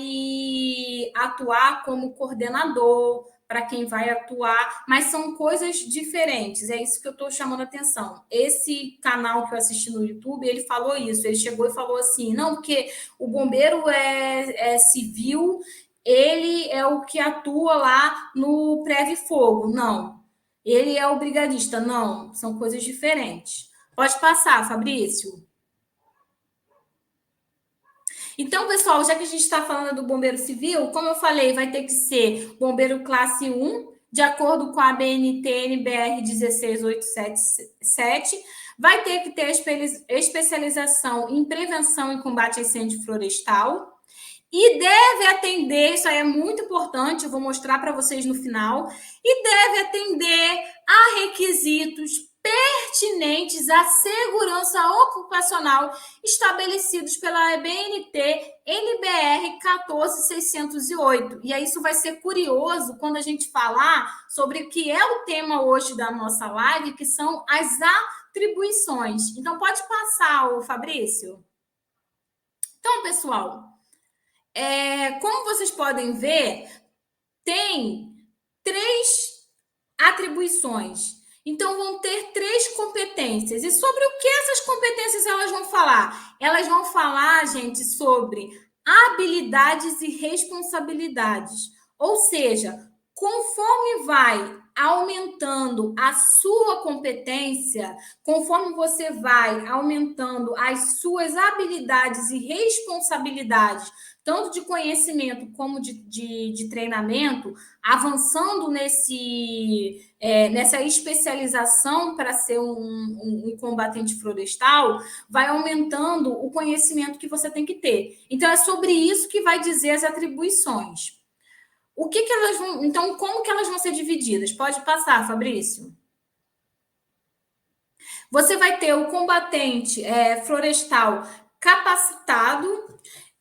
atuar como coordenador, para quem vai atuar, mas são coisas diferentes, é isso que eu estou chamando a atenção. Esse canal que eu assisti no YouTube, ele falou isso, ele chegou e falou assim, não, porque o bombeiro é civil, ele é o que atua lá no Preve Fogo, não. Ele é o brigadista, não, são coisas diferentes. Pode passar, Fabrício. Então, pessoal, já que a gente está falando do bombeiro civil, como eu falei, vai ter que ser bombeiro classe 1, de acordo com a BNT-NBR 16877, vai ter que ter especialização em prevenção e combate a incêndio florestal, e deve atender, isso aí é muito importante, eu vou mostrar para vocês no final, e deve atender a requisitos pertinentes pertinentes à segurança ocupacional estabelecidos pela BNT NBR 14608. E aí isso vai ser curioso quando a gente falar sobre o que é o tema hoje da nossa live, que são as atribuições. Então, pode passar, o Fabrício. Então, pessoal, como vocês podem ver, tem 3 atribuições. Então, vão ter 3 competências. E sobre o que essas competências elas vão falar? Elas vão falar, gente, sobre habilidades e responsabilidades. Ou seja, conforme vai aumentando a sua competência, conforme você vai aumentando as suas habilidades e responsabilidades, tanto de conhecimento como de treinamento, avançando nessa especialização para ser um combatente florestal, vai aumentando o conhecimento que você tem que ter. Então, é sobre isso que vai dizer as atribuições. O que elas vão... Então, como que elas vão ser divididas? Pode passar, Fabrício. Você vai ter o combatente florestal capacitado,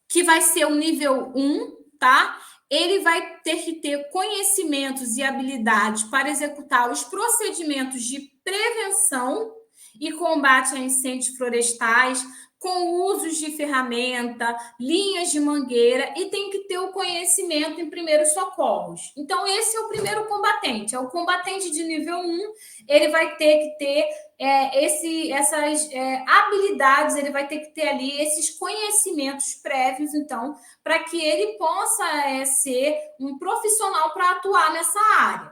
que vai ser o nível 1, tá? Ele vai ter que ter conhecimentos e habilidades para executar os procedimentos de prevenção e combate a incêndios florestais, com usos de ferramenta, linhas de mangueira, e tem que ter o conhecimento em primeiros socorros. Então, esse é o primeiro combatente. É o combatente de nível 1, ele vai ter que ter essas habilidades, ele vai ter que ter ali esses conhecimentos prévios, então, para que ele possa ser um profissional para atuar nessa área.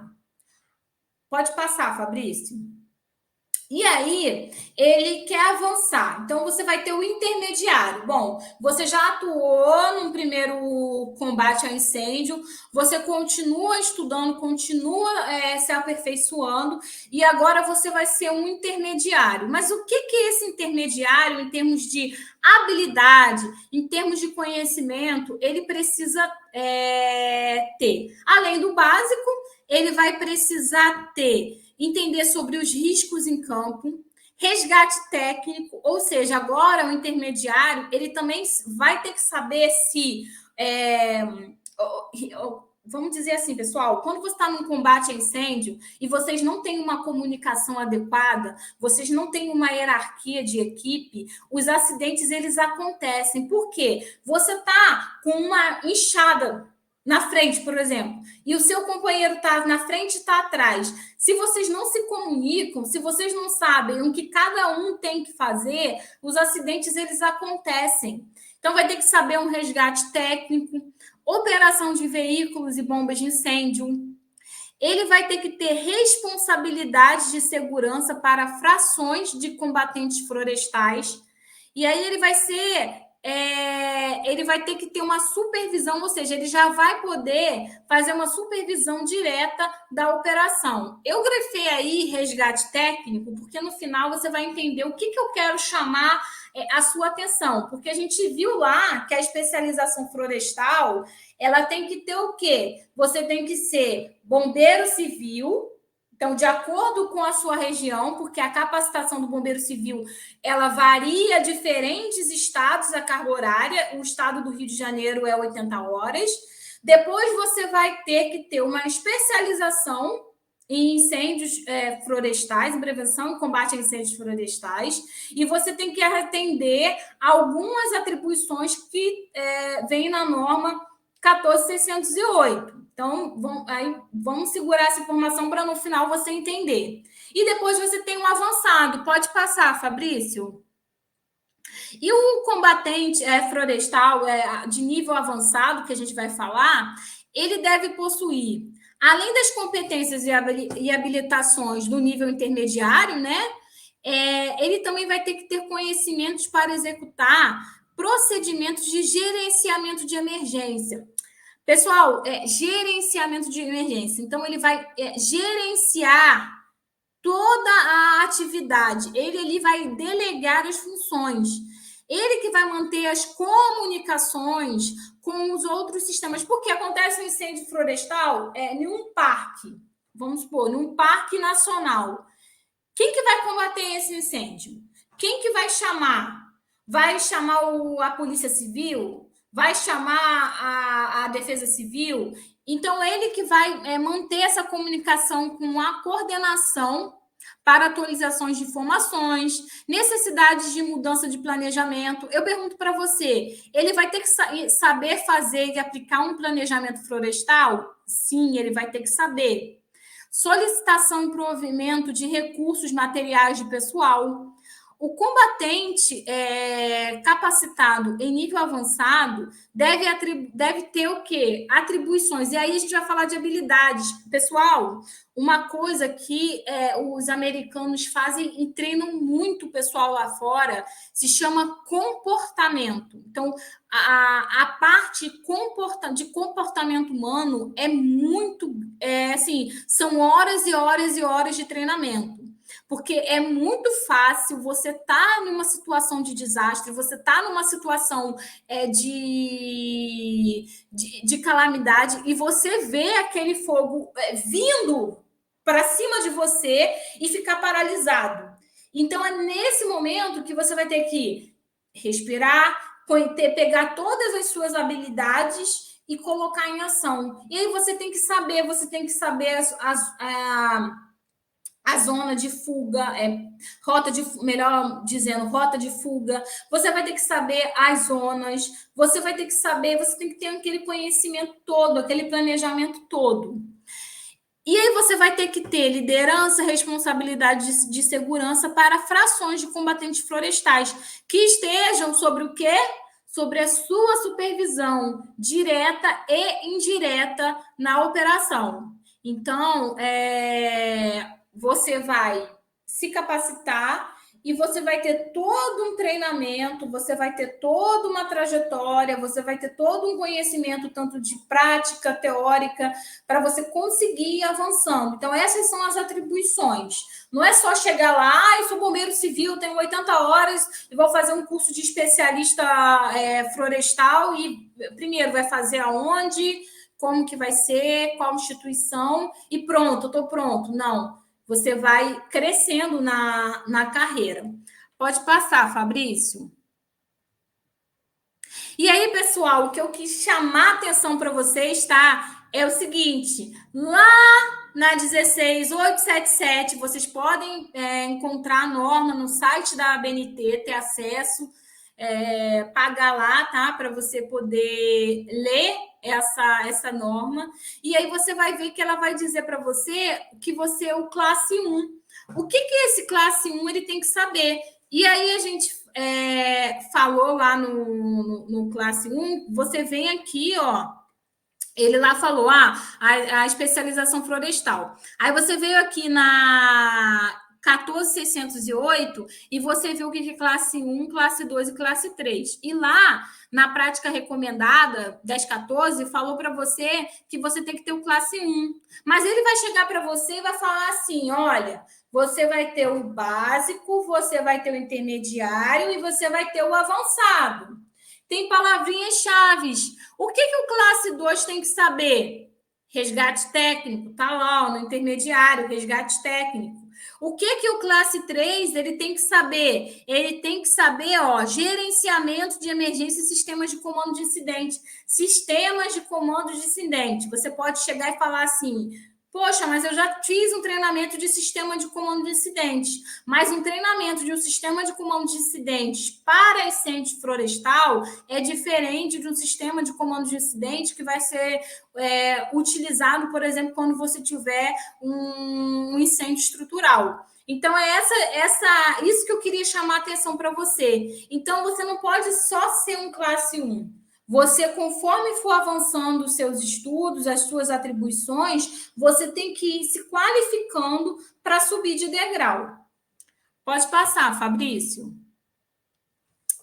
Pode passar, Fabrício. E aí, ele quer avançar. Então, você vai ter o intermediário. Bom, você já atuou no primeiro combate a incêndio, você continua estudando, continua se aperfeiçoando, e agora você vai ser um intermediário. Mas o que é esse intermediário em termos de habilidade, em termos de conhecimento, ele precisa ter? Além do básico, ele vai precisar entender sobre os riscos em campo, resgate técnico, ou seja, agora o intermediário, ele também vai ter que saber se... vamos dizer assim, pessoal, quando você está num combate a incêndio e vocês não têm uma comunicação adequada, vocês não têm uma hierarquia de equipe, os acidentes, eles acontecem. Por quê? Você está com uma enxada na frente, por exemplo, e o seu companheiro está na frente e está atrás. Se vocês não se comunicam, se vocês não sabem o que cada um tem que fazer, os acidentes, eles acontecem. Então, vai ter que saber um resgate técnico, operação de veículos e bombas de incêndio. Ele vai ter que ter responsabilidades de segurança para frações de combatentes florestais. E aí ele vai ter que ter uma supervisão, ou seja, ele já vai poder fazer uma supervisão direta da operação. Eu grafei aí resgate técnico, porque no final você vai entender o que eu quero chamar a sua atenção, porque a gente viu lá que a especialização florestal, ela tem que ter o quê? Você tem que ser bombeiro civil. Então, de acordo com a sua região, porque a capacitação do bombeiro civil, ela varia diferentes estados, a carga horária. O estado do Rio de Janeiro é 80 horas. Depois, você vai ter que ter uma especialização em incêndios florestais, em prevenção e combate a incêndios florestais. E você tem que atender algumas atribuições que vêm na norma 14608. Então, vamos segurar essa informação para no final você entender. E depois você tem um avançado. Pode passar, Fabrício. E o combatente florestal de nível avançado, que a gente vai falar, ele deve possuir, além das competências e habilitações do nível intermediário, né? Ele também vai ter que ter conhecimentos para executar procedimentos de gerenciamento de emergência. Pessoal, gerenciamento de emergência. Então, ele vai gerenciar toda a atividade. Ele vai delegar as funções. Ele que vai manter as comunicações com os outros sistemas. Porque acontece um incêndio florestal em um parque. Vamos supor, num parque nacional. Quem que vai combater esse incêndio? Quem que vai chamar? Vai chamar a Polícia Civil? Vai chamar a Defesa Civil? Então, ele que vai manter essa comunicação com a coordenação para atualizações de informações, necessidades de mudança de planejamento. Eu pergunto para você, ele vai ter que saber fazer e aplicar um planejamento florestal? Sim, ele vai ter que saber. Solicitação e provimento de recursos materiais de pessoal. O combatente capacitado em nível avançado deve ter o quê? Atribuições. E aí a gente vai falar de habilidades. Pessoal, uma coisa que os americanos fazem e treinam muito o pessoal lá fora se chama comportamento. Então, a parte de comportamento humano é muito... assim, são horas e horas e horas de treinamento. Porque é muito fácil você estar numa situação de desastre, você estar numa situação de calamidade e você vê aquele fogo vindo para cima de você e ficar paralisado. Então, é nesse momento que você vai ter que respirar, pegar todas as suas habilidades e colocar em ação. E aí você tem que saber a zona de fuga, melhor dizendo, rota de fuga. Você vai ter que saber as zonas, você tem que ter aquele conhecimento todo, aquele planejamento todo. E aí você vai ter que ter liderança, responsabilidade de segurança para frações de combatentes florestais que estejam sobre o quê? Sobre a sua supervisão direta e indireta na operação. Então, você vai se capacitar e você vai ter todo um treinamento, você vai ter toda uma trajetória, você vai ter todo um conhecimento, tanto de prática, teórica, para você conseguir ir avançando. Então, essas são as atribuições. Não é só chegar lá, eu sou bombeiro civil, tenho 80 horas e vou fazer um curso de especialista florestal e, primeiro, vai fazer aonde, como que vai ser, qual instituição e pronto, eu estou pronto. Não. Você vai crescendo na carreira. Pode passar, Fabrício. E aí, pessoal, o que eu quis chamar a atenção para vocês, tá? É o seguinte, lá na 16877, vocês podem encontrar a norma no site da ABNT, ter acesso, pagar lá, tá? Para você poder ler essa norma. E aí você vai ver que ela vai dizer para você que você é o classe 1. O que é esse classe 1? Ele tem que saber. E aí a gente falou lá no classe 1, você vem aqui, ó, ele lá falou, a especialização florestal. Aí você veio aqui na 14.608 e você viu o que é classe 1, classe 2 e classe 3. E lá, na prática recomendada, 10.14, falou para você que você tem que ter o classe 1. Mas ele vai chegar para você e vai falar assim, olha, você vai ter o básico, você vai ter o intermediário e você vai ter o avançado. Tem palavrinhas-chaves. O que o classe 2 tem que saber? Resgate técnico, tá lá no intermediário, resgate técnico. O que o classe 3 ele tem que saber? Ele tem que saber, gerenciamento de emergência e sistemas de comando de incidente. Sistemas de comando de incidente. Você pode chegar e falar assim, poxa, mas eu já fiz um treinamento de sistema de comando de incidentes, mas um treinamento de um sistema de comando de incidentes para incêndio florestal é diferente de um sistema de comando de incidente que vai ser utilizado, por exemplo, quando você tiver um incêndio estrutural. Então, isso que eu queria chamar a atenção para você. Então, você não pode só ser um classe 1. Você, conforme for avançando os seus estudos, as suas atribuições, você tem que ir se qualificando para subir de degrau. Pode passar, Fabrício.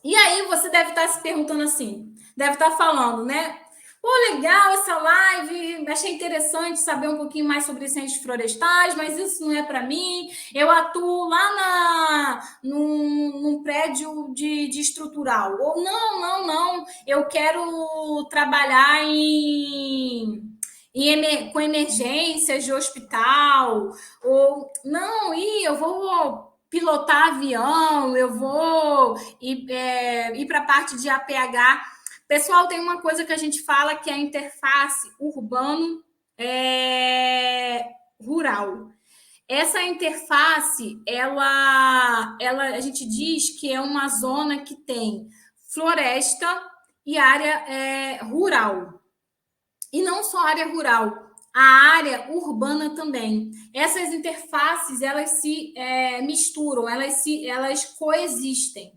E aí você deve estar se perguntando assim, deve estar falando, né? Pô, legal essa live, achei interessante saber um pouquinho mais sobre incêndios florestais, mas isso não é para mim. Eu atuo lá num prédio de estrutural. Ou não, eu quero trabalhar com emergências de hospital, ou não, eu vou pilotar avião, eu vou ir para a parte de APH. Pessoal, tem uma coisa que a gente fala que é a interface urbano rural. Essa interface, a gente diz que é uma zona que tem floresta e área rural. E não só área rural, a área urbana também. Essas interfaces, elas se misturam, elas coexistem.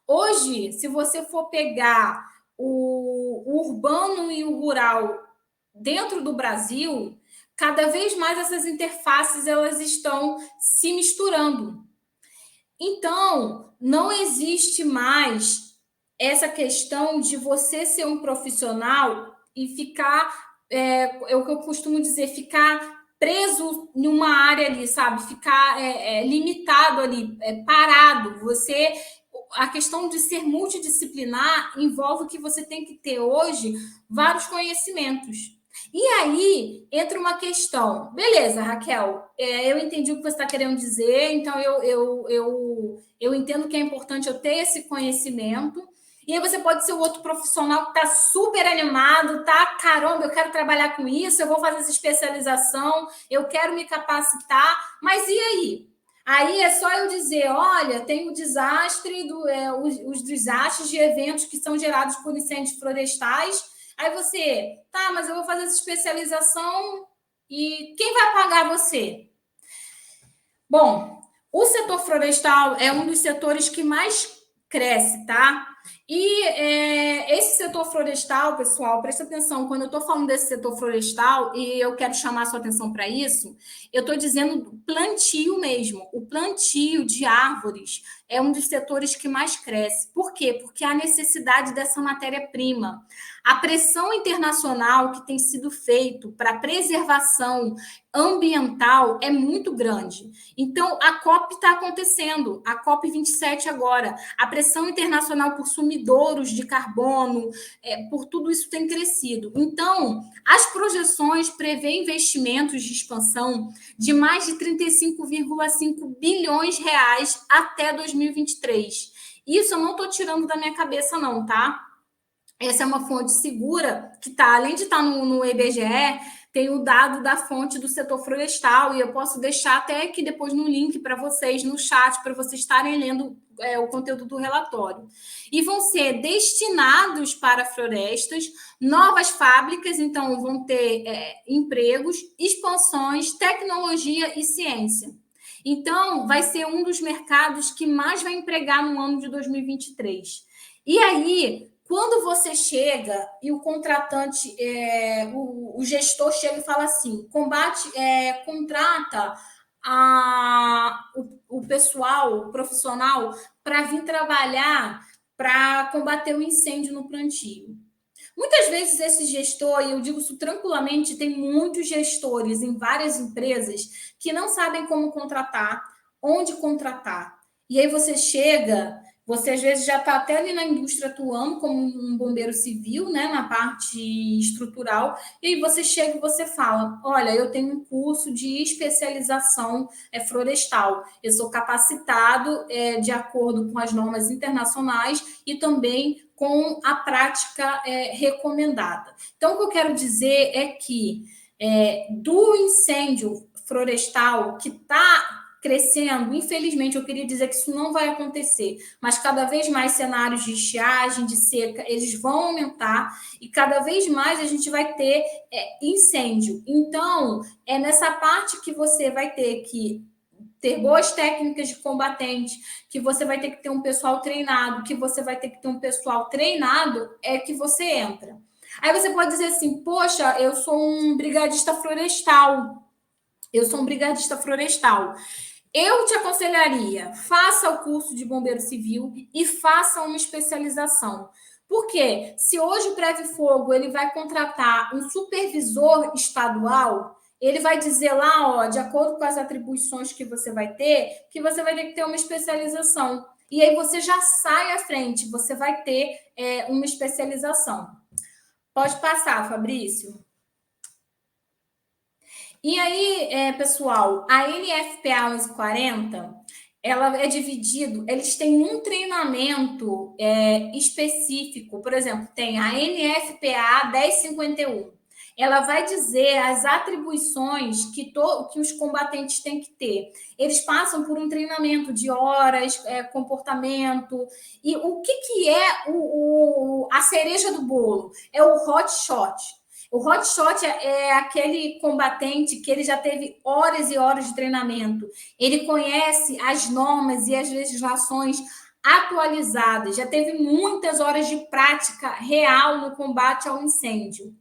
Hoje, se você for pegar o urbano e o rural dentro do Brasil, cada vez mais essas interfaces elas estão se misturando. Então, não existe mais essa questão de você ser um profissional e ficar, é o que eu costumo dizer, ficar preso em uma área ali, sabe? Ficar limitado ali, parado. A questão de ser multidisciplinar envolve que você tem que ter hoje vários conhecimentos. E aí entra uma questão. Beleza, Raquel, eu entendi o que você está querendo dizer, então eu entendo que é importante eu ter esse conhecimento. E aí você pode ser o outro profissional que está super animado, tá? Caramba, eu quero trabalhar com isso, eu vou fazer essa especialização, eu quero me capacitar, mas e aí? Aí é só eu dizer, olha, tem o desastre, os desastres de eventos que são gerados por incêndios florestais. Aí você, tá, mas eu vou fazer essa especialização e quem vai pagar você? Bom, o setor florestal é um dos setores que mais cresce, tá? E esse setor florestal, pessoal, presta atenção, quando eu estou falando desse setor florestal, e eu quero chamar a sua atenção para isso, eu estou dizendo plantio mesmo. O plantio de árvores é um dos setores que mais cresce. Por quê? Porque há necessidade dessa matéria-prima. A pressão internacional que tem sido feita para a preservação ambiental é muito grande. Então, a COP está acontecendo, a COP27 agora. A pressão internacional por sumidouros de carbono, por tudo isso tem crescido. Então, as projeções prevêem investimentos de expansão de mais de 35,5 bilhões de reais até 2023. Isso eu não estou tirando da minha cabeça, não, tá? Essa é uma fonte segura que está, além de estar no IBGE, tem o dado da fonte do setor florestal, e eu posso deixar até aqui depois no link para vocês, no chat, para vocês estarem lendo o conteúdo do relatório. E vão ser destinados para florestas, novas fábricas, então vão ter empregos, expansões, tecnologia e ciência. Então, vai ser um dos mercados que mais vai empregar no ano de 2023. E aí, quando você chega e o contratante, o gestor chega e fala assim, contrata o pessoal, o profissional, para vir trabalhar para combater o incêndio no plantio. Muitas vezes esse gestor, e eu digo isso tranquilamente, tem muitos gestores em várias empresas que não sabem como contratar, onde contratar. E aí você chega, você às vezes já está até ali na indústria atuando como um bombeiro civil, né, na parte estrutural, e aí você chega e você fala, olha, eu tenho um curso de especialização florestal, eu sou capacitado de acordo com as normas internacionais e também com a prática recomendada. Então, o que eu quero dizer é que do incêndio florestal que está crescendo, infelizmente, eu queria dizer que isso não vai acontecer, mas cada vez mais cenários de estiagem, de seca, eles vão aumentar e cada vez mais a gente vai ter incêndio. Então, é nessa parte que você vai ter que ter boas técnicas de combatente, que você vai ter que ter um pessoal treinado, que você vai ter que ter um pessoal treinado, é que você entra. Aí você pode dizer assim, poxa, eu sou um brigadista florestal. Eu te aconselharia, faça o curso de bombeiro civil e faça uma especialização. Por quê? Se hoje o Preve Fogo ele vai contratar um supervisor estadual, ele vai dizer lá, ó, de acordo com as atribuições que você vai ter que ter uma especialização. E aí você já sai à frente, você vai ter uma especialização. Pode passar, Fabrício. E aí, pessoal, a NFPA 1140, ela é dividido, eles têm um treinamento específico. Por exemplo, tem a NFPA 1051. Ela vai dizer as atribuições que os combatentes têm que ter. Eles passam por um treinamento de horas, comportamento. E o que é a cereja do bolo? É o hot shot. O hotshot é aquele combatente que ele já teve horas e horas de treinamento. Ele conhece as normas e as legislações atualizadas. Já teve muitas horas de prática real no combate ao incêndio.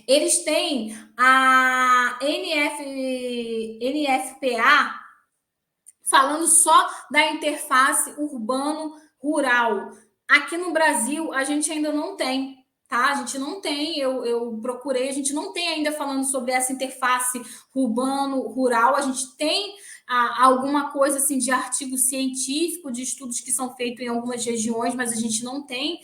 Eles têm a NFPA falando só da interface urbano-rural. Aqui no Brasil, a gente ainda não tem, tá? A gente não tem, eu procurei, a gente não tem ainda falando sobre essa interface urbano-rural. A gente tem alguma coisa assim de artigo científico, de estudos que são feitos em algumas regiões, mas a gente não tem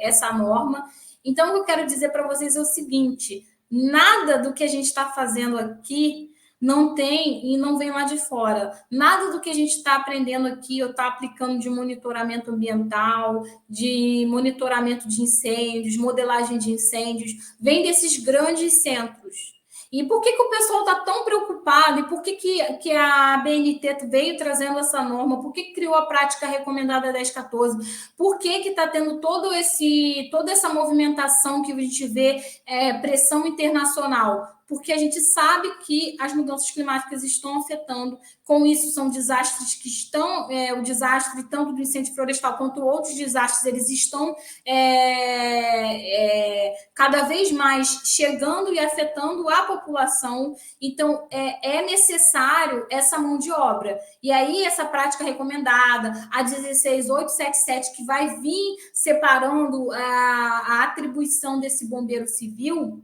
essa norma. Então, o que eu quero dizer para vocês é o seguinte: nada do que a gente está fazendo aqui não tem e não vem lá de fora. Nada do que a gente está aprendendo aqui ou está aplicando de monitoramento ambiental, de monitoramento de incêndios, modelagem de incêndios, vem desses grandes centros. E por que o pessoal está tão preocupado? E por que a BNT veio trazendo essa norma? Por que criou a prática recomendada 1014? Por que está tendo toda essa movimentação que a gente vê, pressão internacional? Porque a gente sabe que as mudanças climáticas estão afetando. Com isso, são desastres que estão... o desastre tanto do incêndio florestal quanto outros desastres, eles estão cada vez mais chegando e afetando a população. Então, é necessário essa mão de obra. E aí, essa prática recomendada, a 16877, que vai vir separando a atribuição desse bombeiro civil,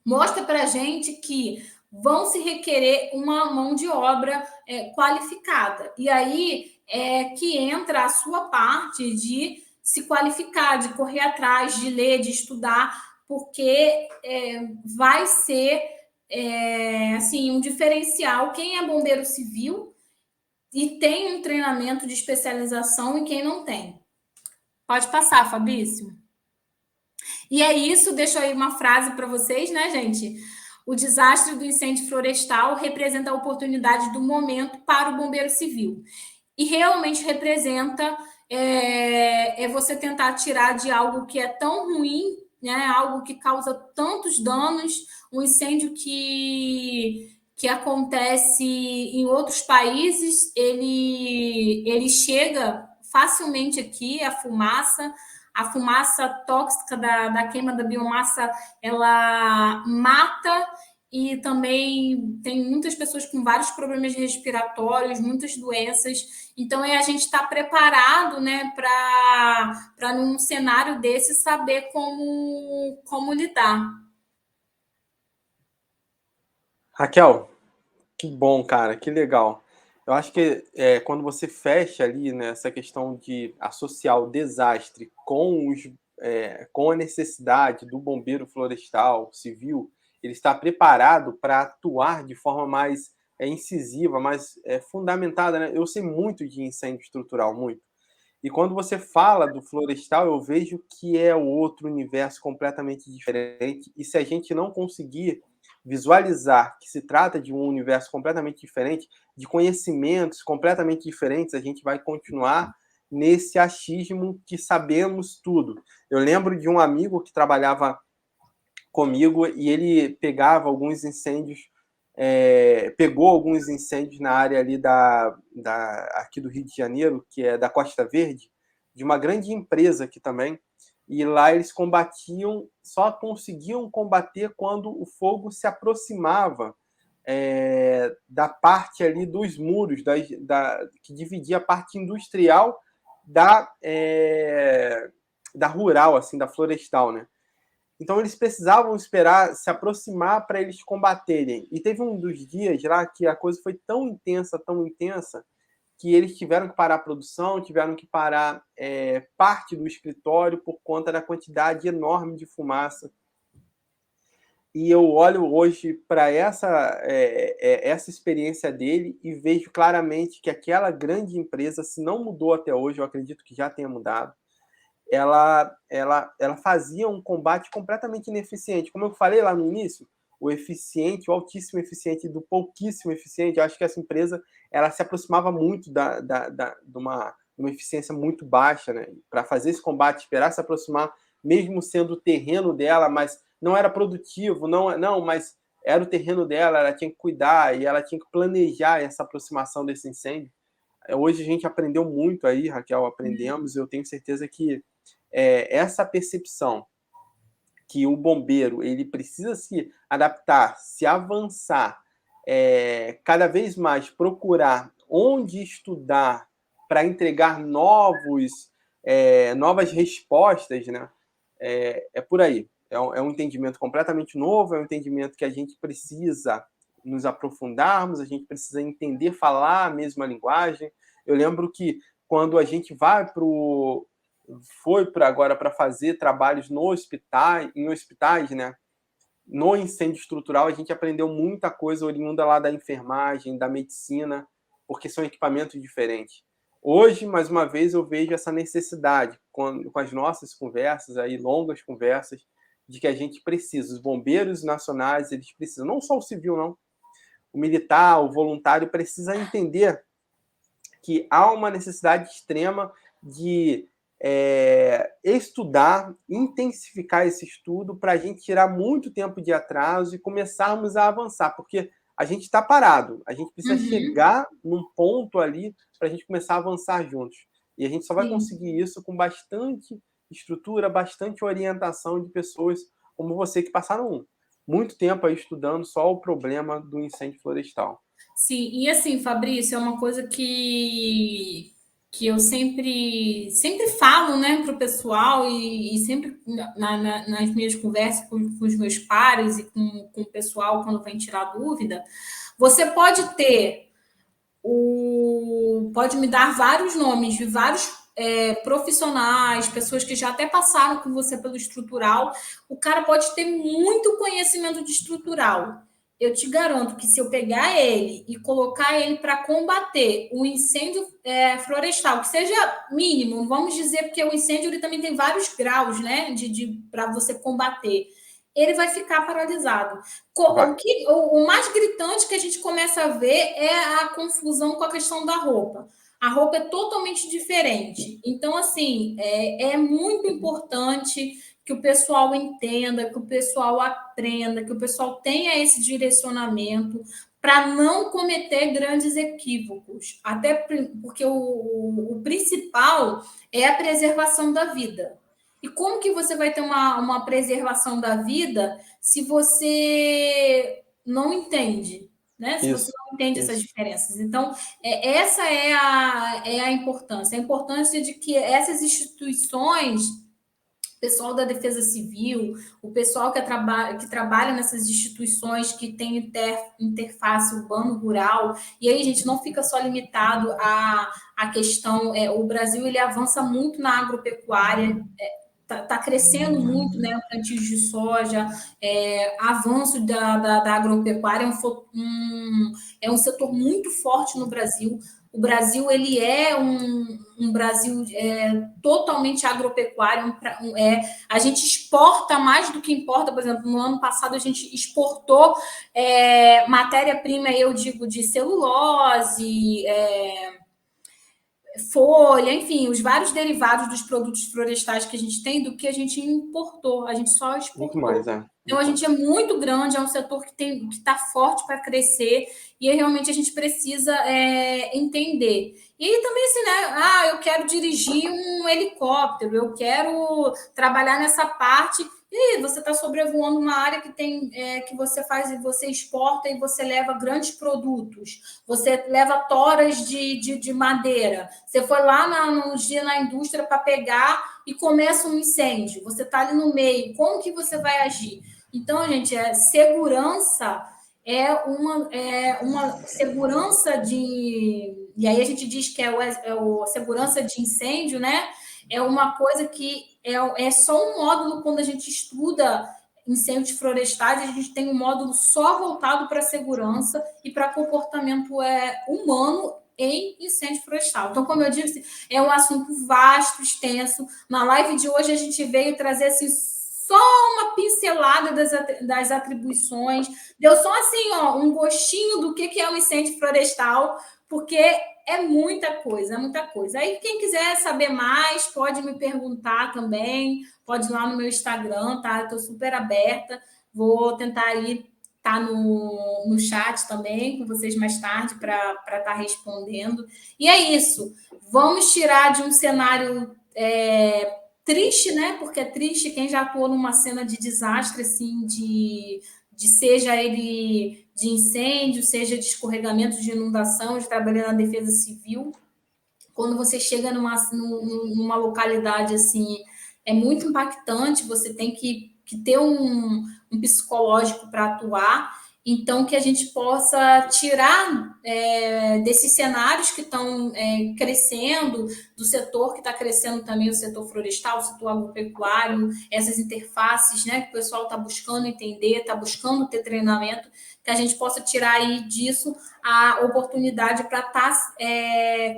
mostra para a gente que vão se requerer uma mão de obra qualificada. E aí é que entra a sua parte de se qualificar, de correr atrás, de ler, de estudar, porque vai ser assim, um diferencial quem é bombeiro civil e tem um treinamento de especialização e quem não tem. Pode passar, Fabrício. E é isso, deixo aí uma frase para vocês, né, gente? O desastre do incêndio florestal representa a oportunidade do momento para o bombeiro civil. E realmente representa você tentar tirar de algo que é tão ruim, né, algo que causa tantos danos, um incêndio que acontece em outros países, ele chega facilmente aqui, a fumaça tóxica da queima da biomassa, ela mata, e também tem muitas pessoas com vários problemas respiratórios, muitas doenças. Então, a gente está preparado, né, para num cenário desse, saber como lidar. Raquel, que bom, cara, que legal. Eu acho que quando você fecha ali, né, essa questão de associar o desastre com a necessidade do bombeiro florestal, civil, ele está preparado para atuar de forma mais incisiva, mais fundamentada, né? Eu sei muito de incêndio estrutural, muito. E quando você fala do florestal, eu vejo que é outro universo completamente diferente. E se a gente não conseguir visualizar que se trata de um universo completamente diferente, de conhecimentos completamente diferentes, a gente vai continuar nesse achismo que sabemos tudo. Eu lembro de um amigo que trabalhava comigo e ele pegava alguns incêndios, pegou alguns incêndios na área ali aqui do Rio de Janeiro, que é da Costa Verde, de uma grande empresa aqui também, e lá eles só conseguiam combater quando o fogo se aproximava da parte ali dos muros, que dividia a parte industrial da rural, assim, da florestal, né? Então eles precisavam esperar se aproximar para eles combaterem. E teve um dos dias lá que a coisa foi tão intensa, que eles tiveram que parar a produção, tiveram que parar parte do escritório por conta da quantidade enorme de fumaça. E eu olho hoje para essa experiência dele e vejo claramente que aquela grande empresa, se não mudou até hoje, eu acredito que já tenha mudado, ela fazia um combate completamente ineficiente. Como eu falei lá no início, o eficiente, o altíssimo eficiente do pouquíssimo eficiente, eu acho que essa empresa ela se aproximava muito de uma eficiência muito baixa, né? Para fazer esse combate, esperar se aproximar, mesmo sendo o terreno dela, mas não era produtivo, não, mas era o terreno dela, ela tinha que cuidar e ela tinha que planejar essa aproximação desse incêndio. Hoje a gente aprendeu muito aí, Raquel, aprendemos, eu tenho certeza que essa percepção que o bombeiro ele precisa se adaptar, se avançar, cada vez mais procurar onde estudar para entregar novas respostas, né? Por aí. É um entendimento completamente novo, é um entendimento que a gente precisa nos aprofundarmos, a gente precisa entender, falar a mesma linguagem. Eu lembro que quando a gente foi para agora para fazer trabalhos em hospitais, né? No incêndio estrutural, a gente aprendeu muita coisa oriunda lá da enfermagem, da medicina, porque são equipamentos diferentes. Hoje, mais uma vez, eu vejo essa necessidade, com as nossas conversas, aí, longas conversas, de que a gente precisa, os bombeiros nacionais, eles precisam, não só o civil, não, o militar, o voluntário, precisa entender que há uma necessidade extrema de estudar, intensificar esse estudo para a gente tirar muito tempo de atraso e começarmos a avançar, porque a gente está parado, a gente precisa chegar num ponto ali para a gente começar a avançar juntos. E a gente só vai conseguir isso com bastante estrutura, bastante orientação de pessoas como você que passaram muito tempo aí estudando só o problema do incêndio florestal. Sim, e assim, Fabrício, é uma coisa que eu sempre falo, né, para o pessoal e sempre nas minhas conversas com os meus pares e com o pessoal quando vem tirar dúvida, você pode pode me dar vários nomes de vários profissionais, pessoas que já até passaram com você pelo estrutural. O cara pode ter muito conhecimento de estrutural. Eu te garanto que se eu pegar ele e colocar ele para combater o incêndio florestal, que seja mínimo, vamos dizer, porque o incêndio ele também tem vários graus, né, para você combater, ele vai ficar paralisado. O mais gritante que a gente começa a ver é a confusão com a questão da roupa. A roupa é totalmente diferente. Então, assim, é muito importante que o pessoal entenda, que o pessoal aprenda, que o pessoal tenha esse direcionamento para não cometer grandes equívocos. Até porque o principal é a preservação da vida. E como que você vai ter uma preservação da vida se você não entende, né? Se você não entende essas diferenças. Então, essa é a importância. A importância de que essas instituições, o pessoal da Defesa Civil, o pessoal que trabalha nessas instituições que tem interface urbano-rural, e aí, gente, não fica só limitado à questão. O Brasil ele avança muito na agropecuária. Está crescendo muito, né, o plantio de soja, avanço da agropecuária é um setor muito forte no Brasil. O Brasil ele é um Brasil totalmente agropecuário. A gente exporta mais do que importa. Por exemplo, no ano passado a gente exportou matéria-prima, eu digo, de celulose, folha, enfim, os vários derivados dos produtos florestais que a gente tem do que a gente importou, a gente só exportou. Muito mais, Então, a gente é muito grande, é um setor que está forte para crescer e realmente a gente precisa entender. E aí também, assim, né? Eu quero dirigir um helicóptero, eu quero trabalhar nessa parte. E você está sobrevoando uma área que você faz e você exporta e você leva grandes produtos. Você leva toras de madeira. Você foi lá num dia na indústria para pegar e começa um incêndio. Você está ali no meio. Como que você vai agir? Então, gente, segurança é uma segurança de... E aí a gente diz que é segurança de incêndio, né? É uma coisa que é só um módulo quando a gente estuda incêndios florestais, a gente tem um módulo só voltado para segurança e para comportamento humano em incêndio florestal. Então, como eu disse, é um assunto vasto, extenso. Na live de hoje, a gente veio trazer assim, só uma pincelada das atribuições. Deu só assim, ó, um gostinho do que é um incêndio florestal, porque é muita coisa, é muita coisa. Aí, quem quiser saber mais, pode me perguntar também, pode ir lá no meu Instagram, tá? Eu estou super aberta. Vou tentar aí estar no chat também com vocês mais tarde para estar respondendo. E é isso. Vamos tirar de um cenário triste, né? Porque é triste quem já atuou numa cena de desastre, assim, de seja ele de incêndio, seja de escorregamento, de inundação, de trabalhar na defesa civil. Quando você chega numa localidade assim, é muito impactante, você tem que ter um psicológico para atuar. Então, que a gente possa tirar desses cenários que estão crescendo, do setor que está crescendo também, o setor florestal, o setor agropecuário, essas interfaces, né, que o pessoal está buscando entender, está buscando ter treinamento, que a gente possa tirar aí disso a oportunidade para estar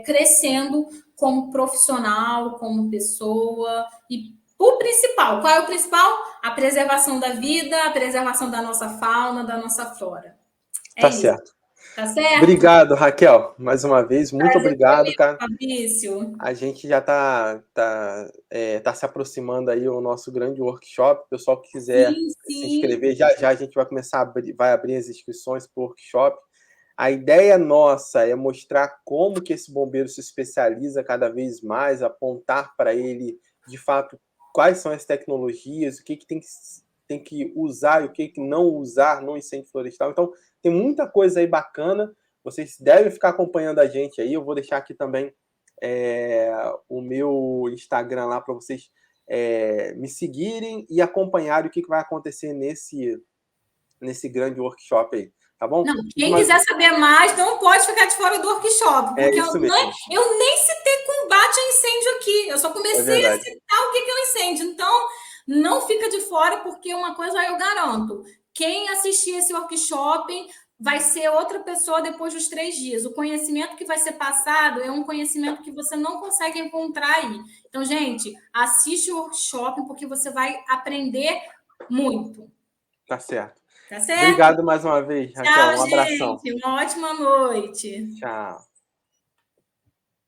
crescendo como profissional, como pessoa. E o principal, qual é o principal? A preservação da vida, a preservação da nossa fauna, da nossa flora. Tá certo. Tá certo? Obrigado, Raquel, mais uma vez. Muito obrigado, cara. Fabrício. A gente já tá se aproximando aí o nosso grande workshop. O pessoal que quiser se inscrever, já a gente vai começar vai abrir as inscrições para o workshop. A ideia nossa é mostrar como que esse bombeiro se especializa cada vez mais, apontar para ele, de fato, quais são as tecnologias, o que tem que usar e o que não usar no incêndio florestal. Então, tem muita coisa aí bacana. Vocês devem ficar acompanhando a gente aí. Eu vou deixar aqui também o meu Instagram lá para vocês me seguirem e acompanharem o que vai acontecer nesse grande workshop aí. Tá bom? Não, quem quiser saber mais, não pode ficar de fora do workshop, porque eu nem citei combate a incêndio aqui. Eu só comecei a citar o que é um incêndio. Então, não fica de fora, porque uma coisa eu garanto: quem assistir esse workshop vai ser outra pessoa depois dos 3 dias. O conhecimento que vai ser passado é um conhecimento que você não consegue encontrar aí. Então, gente, assiste o workshop, porque você vai aprender muito. Tá certo. Tá certo? Obrigado mais uma vez, Raquel. Tchau, um abração. gente. Uma ótima noite. Tchau.